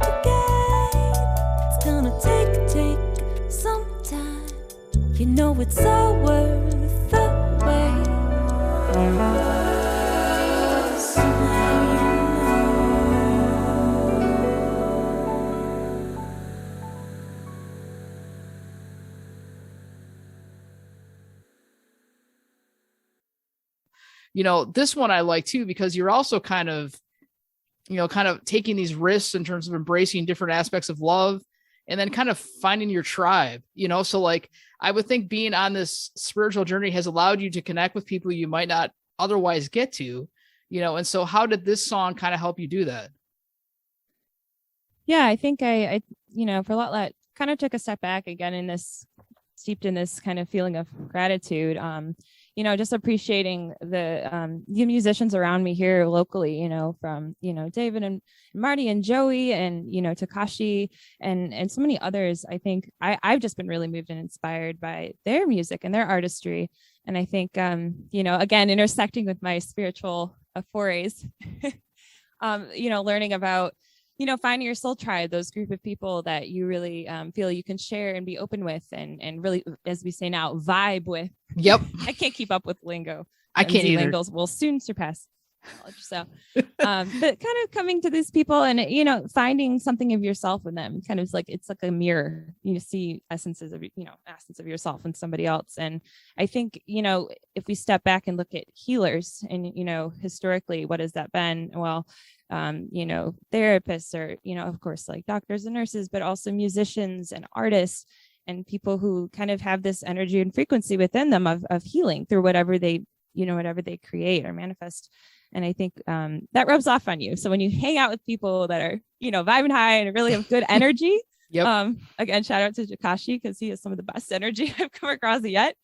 to gain. It's gonna take some time. You know it's all worth the wait. Somehow you know. You know, this one I like too, because you're also kind of taking these risks in terms of embracing different aspects of love and then kind of finding your tribe, so like, I would think being on this spiritual journey has allowed you to connect with people you might not otherwise get to, and so how did this song kind of help you do that? Yeah, I think I for a lot, kind of took a step back again steeped in this kind of feeling of gratitude. Just appreciating the musicians around me here locally, from, David and Marty and Joey and, Takashi and so many others. I think I've just been really moved and inspired by their music and their artistry. And I think, again, intersecting with my spiritual forays, learning about, finding your soul tribe, those group of people that you really feel you can share and be open with and really, as we say now, vibe with. Yep. I can't keep up with lingo. I can't either. Lingos will soon surpass knowledge. So, but kind of coming to these people and, finding something of yourself in them, kind of like, it's like a mirror, you see essence of yourself in somebody else. And I think, if we step back and look at healers and, historically, what has that been? Well, therapists or, of course, like doctors and nurses, but also musicians and artists and people who kind of have this energy and frequency within them of healing through whatever they create or manifest. And I think that rubs off on you. So when you hang out with people that are, vibing high and really have good energy, again, shout out to Takashi because he has some of the best energy I've come across yet.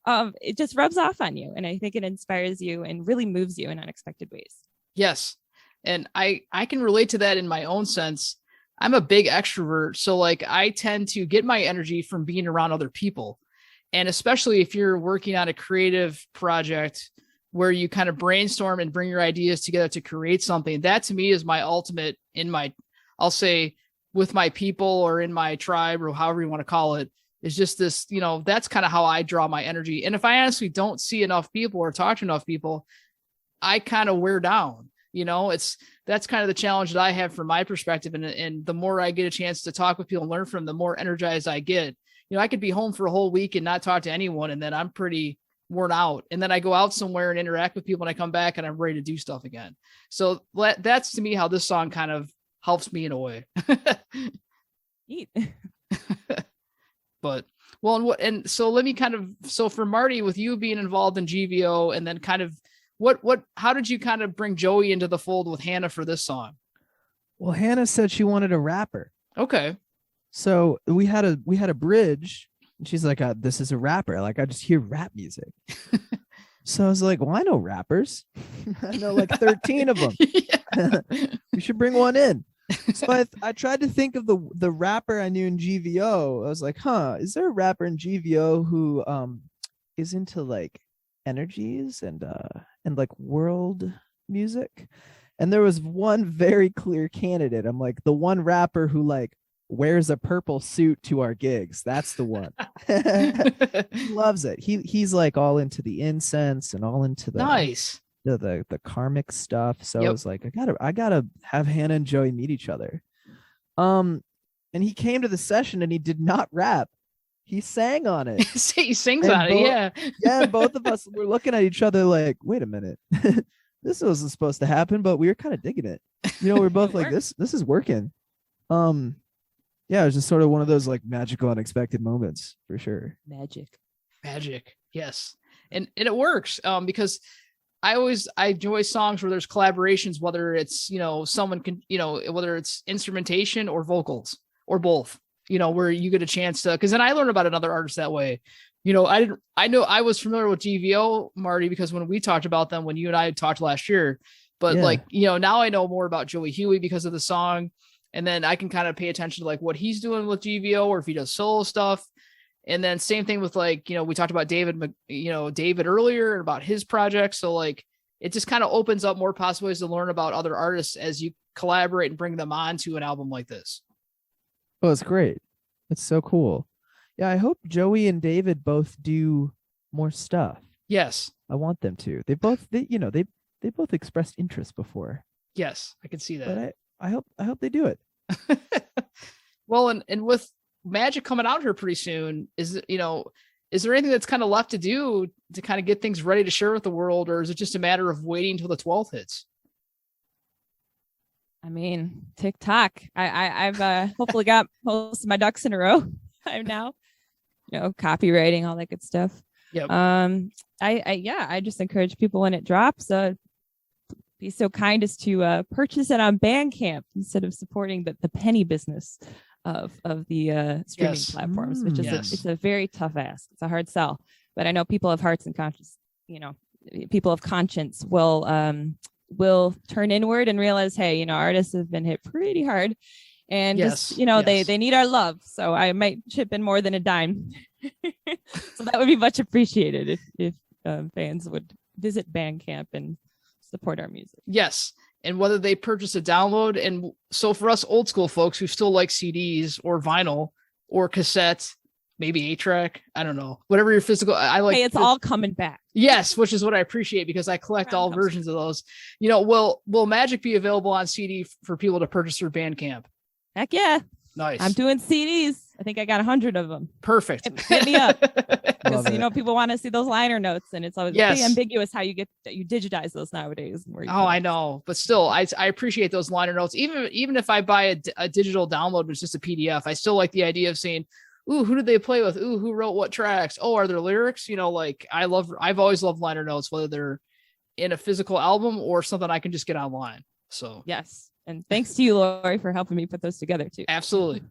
It just rubs off on you. And I think it inspires you and really moves you in unexpected ways. Yes. And I can relate to that in my own sense. I'm a big extrovert. So like I tend to get my energy from being around other people. And especially if you're working on a creative project where you kind of brainstorm and bring your ideas together to create something, that to me is my ultimate I'll say with my people or in my tribe or however you want to call it, is just this, that's kind of how I draw my energy. And if I honestly don't see enough people or talk to enough people, I kind of wear down. That's kind of the challenge that I have from my perspective. And the more I get a chance to talk with people and learn from them, the more energized I get. I could be home for a whole week and not talk to anyone, and then I'm pretty worn out. And then I go out somewhere and interact with people, and I come back and I'm ready to do stuff again. So that's to me how this song kind of helps me in a way. Neat. But so let me so for Marty, with you being involved in GVO, and then kind of how did you kind of bring Joey into the fold with Hannah for this song? Well, Hannah said she wanted a rapper. Okay. So we had a bridge, and she's like, this is a rapper. Like, I just hear rap music. So I was like, well, I know rappers. I know like 13 of them. We should bring one in. So I tried to think of the rapper I knew in GVO. I was like, is there a rapper in GVO who is into like energies and like world music? And there was one very clear candidate. I'm like, the one rapper who like wears a purple suit to our gigs. That's the one. He loves it. He's like all into the incense and all into the nice the karmic stuff. So Yep. I was like, I gotta have Hannah and Joey meet each other. And he came to the session and he did not rap. He sang on it. He sings on it. Yeah. Yeah. Both of us were looking at each other like, wait a minute. This wasn't supposed to happen, but we were kind of digging it. We're both like, this is working. Yeah, it was just sort of one of those like magical, unexpected moments for sure. Magic. Yes. And it works because I enjoy songs where there's collaborations, whether it's, someone can, whether it's instrumentation or vocals or both, where you get a chance to, because then I learn about another artist that way. I know I was familiar with GVO, Marty, because when we talked about them, when you and I talked last year, but now I know more about Joey Huey because of the song. And then I can kind of pay attention to like what he's doing with GVO or if he does solo stuff. And then same thing with like, we talked about David earlier about his project. So like, it just kind of opens up more possibilities to learn about other artists as you collaborate and bring them on to an album like this. Oh, it's great. It's so cool. Yeah. I hope Joey and David both do more stuff. Yes. I want them to. They both expressed interest before. Yes. I can see that. But I hope they do it. Well, and with Magic coming out here pretty soon, is there anything that's kind of left to do to kind of get things ready to share with the world, or is it just a matter of waiting until the 12th hits? I mean, TikTok. I've hopefully got most of my ducks in a row. I'm now, copywriting, all that good stuff. Yep. I just encourage people when it drops, be so kind as to purchase it on Bandcamp instead of supporting the penny business of the streaming platforms, which is it's a very tough ask. It's a hard sell, but I know people of hearts and conscience, people of conscience will turn inward and realize, hey, artists have been hit pretty hard, and they need our love. So I might chip in more than a dime. So that would be much appreciated if fans would visit Bandcamp and support our music. Yes. And whether they purchase a download. And so for us old school folks who still like CDs or vinyl or cassette, maybe 8-track, I don't know, whatever your physical, I like. Hey, it's all coming back. Yes. Which is what I appreciate because I collect all versions of those. Will Magic be available on CD for people to purchase through Bandcamp? Heck yeah. Nice. I'm doing CDs. I think I got 100 of them. Perfect. Hit me up. Because people want to see those liner notes, and it's always pretty ambiguous how you digitize those nowadays. I know, but still, I appreciate those liner notes. Even if I buy a digital download, it's just a PDF. I still like the idea of saying, "Ooh, who did they play with? Ooh, who wrote what tracks? Oh, are there lyrics?" I've always loved liner notes, whether they're in a physical album or something I can just get online. So yes. And thanks to you, Lori, for helping me put those together too. Absolutely.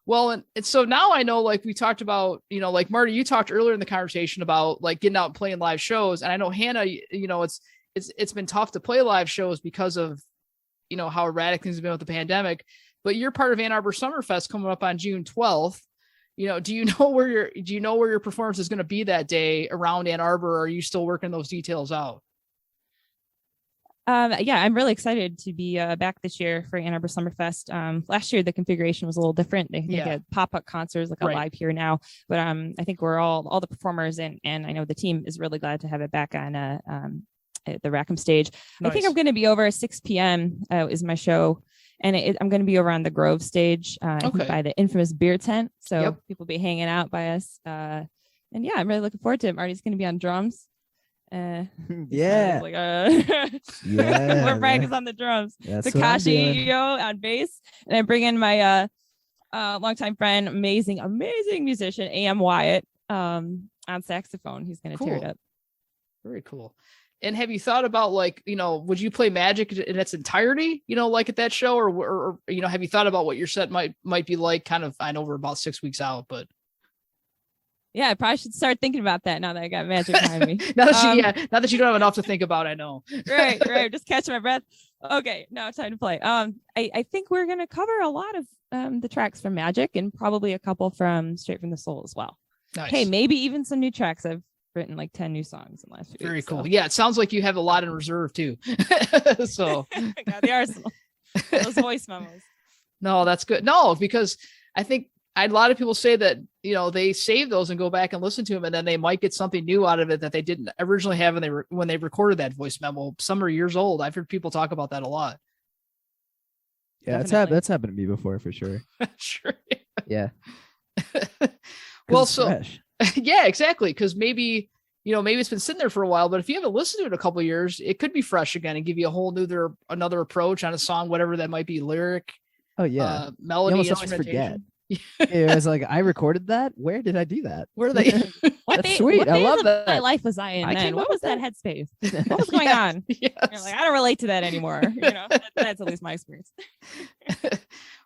Well, and so now I know, like we talked about, like Marty, you talked earlier in the conversation about like getting out and playing live shows. And I know Hannah, it's been tough to play live shows because of, how erratic things have been with the pandemic, but you're part of Ann Arbor Summerfest coming up on June 12th. Do you know where your performance is going to be that day around Ann Arbor? Or are you still working those details out? Yeah, I'm really excited to be back this year for Ann Arbor Summerfest. Last year, the configuration was a little different. They had pop-up concerts like a live here now, but I think we're all the performers and I know the team is really glad to have it back on at the Rackham stage. Nice. I think I'm going to be over at 6 p.m. Is my show. And I'm going to be over on the Grove stage by the infamous beer tent. So people be hanging out by us. And yeah, I'm really looking forward to it. Marty's going to be on drums. Yeah. We're practicing on the drums. Takashi on bass. And I bring in my longtime friend, amazing musician, A.M. Wyatt on saxophone. He's going to tear it up. Very cool. And have you thought about would you play Magic in its entirety, like at that show or have you thought about what your set might be like I know we're about 6 weeks out, but. Yeah, I probably should start thinking about that now that I got Magic behind me. now that you don't have enough to think about, I know. Right. Just catching my breath. Okay, now it's time to play. I think we're going to cover a lot of the tracks from Magic and probably a couple from Straight from the Soul as well. Nice. Hey, maybe even some new tracks. I've written like 10 new songs in the last few weeks. Very cool. So. Yeah, it sounds like you have a lot in reserve too. So I got the arsenal. Those voice memos. No, that's good. No, because I think a lot of people say that, they save those and go back and listen to them, and then they might get something new out of it that they didn't originally have when they recorded that voice memo. Some are years old. I've heard people talk about that a lot. Yeah, that's happened to me before for sure. Sure. Yeah. Well, so fresh. Yeah, exactly. Because maybe it's been sitting there for a while, but if you haven't listened to it a couple of years, it could be fresh again and give you a whole another approach on a song, whatever that might be, lyric. Oh yeah, melody, you almost forget. It was like, I recorded that. Where did I do that? Where are they? That's sweet. I love that. My life was I in then? What was that headspace? What was going on? Yes. You're like, I don't relate to that anymore. That's at least my experience.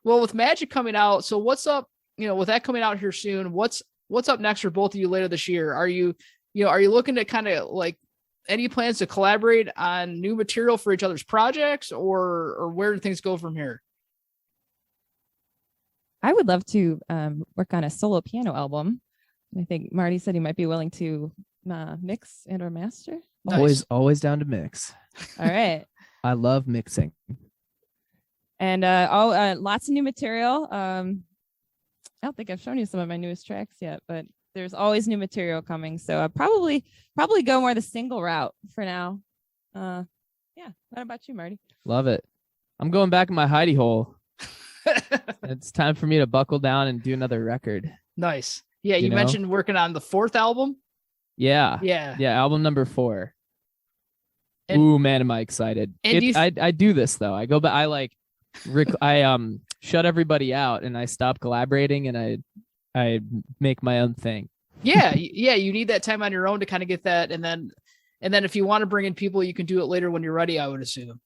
Well, with Magic coming out, so what's up? With that coming out here soon, what's up next for both of you later this year? Are you looking to kind of like any plans to collaborate on new material for each other's projects, or where do things go from here? I would love to work on a solo piano album. I think Marty said he might be willing to mix and or master. Nice. Always down to mix. All right. I love mixing. And lots of new material. I don't think I've shown you some of my newest tracks yet, but there's always new material coming. So I'll probably go more the single route for now. Yeah. What about you, Marty? Love it. I'm going back in my hidey hole. It's time for me to buckle down and do another record. Nice. Yeah, you mentioned working on the 4th album. Yeah. Album number 4. And, ooh, man, am I excited! I do this though. I go back. I shut everybody out and I stop collaborating and I make my own thing. Yeah. You need that time on your own to kind of get that, and then if you want to bring in people, you can do it later when you're ready, I would assume.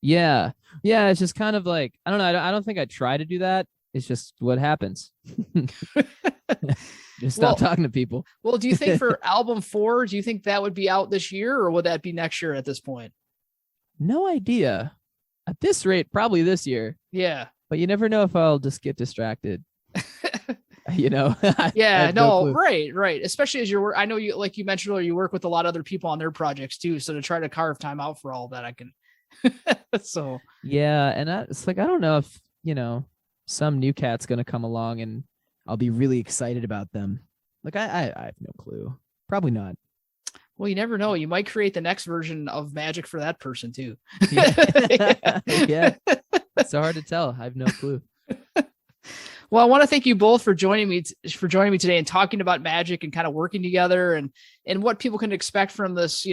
Yeah. It's just kind of like, I don't know. I don't think I try to do that. It's just what happens. Just stop talking to people. Well, do you think for album 4, do you think that would be out this year, or would that be next year at this point? No idea. At this rate, probably this year. Yeah. But you never know if I'll just get distracted. Yeah, no, right. Especially as I know you, like you mentioned earlier, you work with a lot of other people on their projects too. So to try to carve time out for all that, I can. So yeah, and it's like, I don't know if some new cat's gonna come along and I'll be really excited about them. Like I have no clue. Probably not. Well, you never know. You might create the next version of Magic for that person too. Yeah. It's so hard to tell. I have no clue. Well, I want to thank you both for joining me today and talking about Magic and kind of working together and what people can expect from this,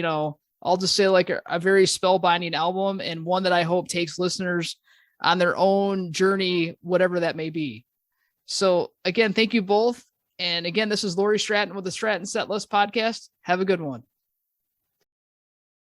I'll just say like a very spellbinding album, and one that I hope takes listeners on their own journey, whatever that may be. So again, thank you both. And again, this is Lori Stratton with the Stratton Setlist podcast. Have a good one.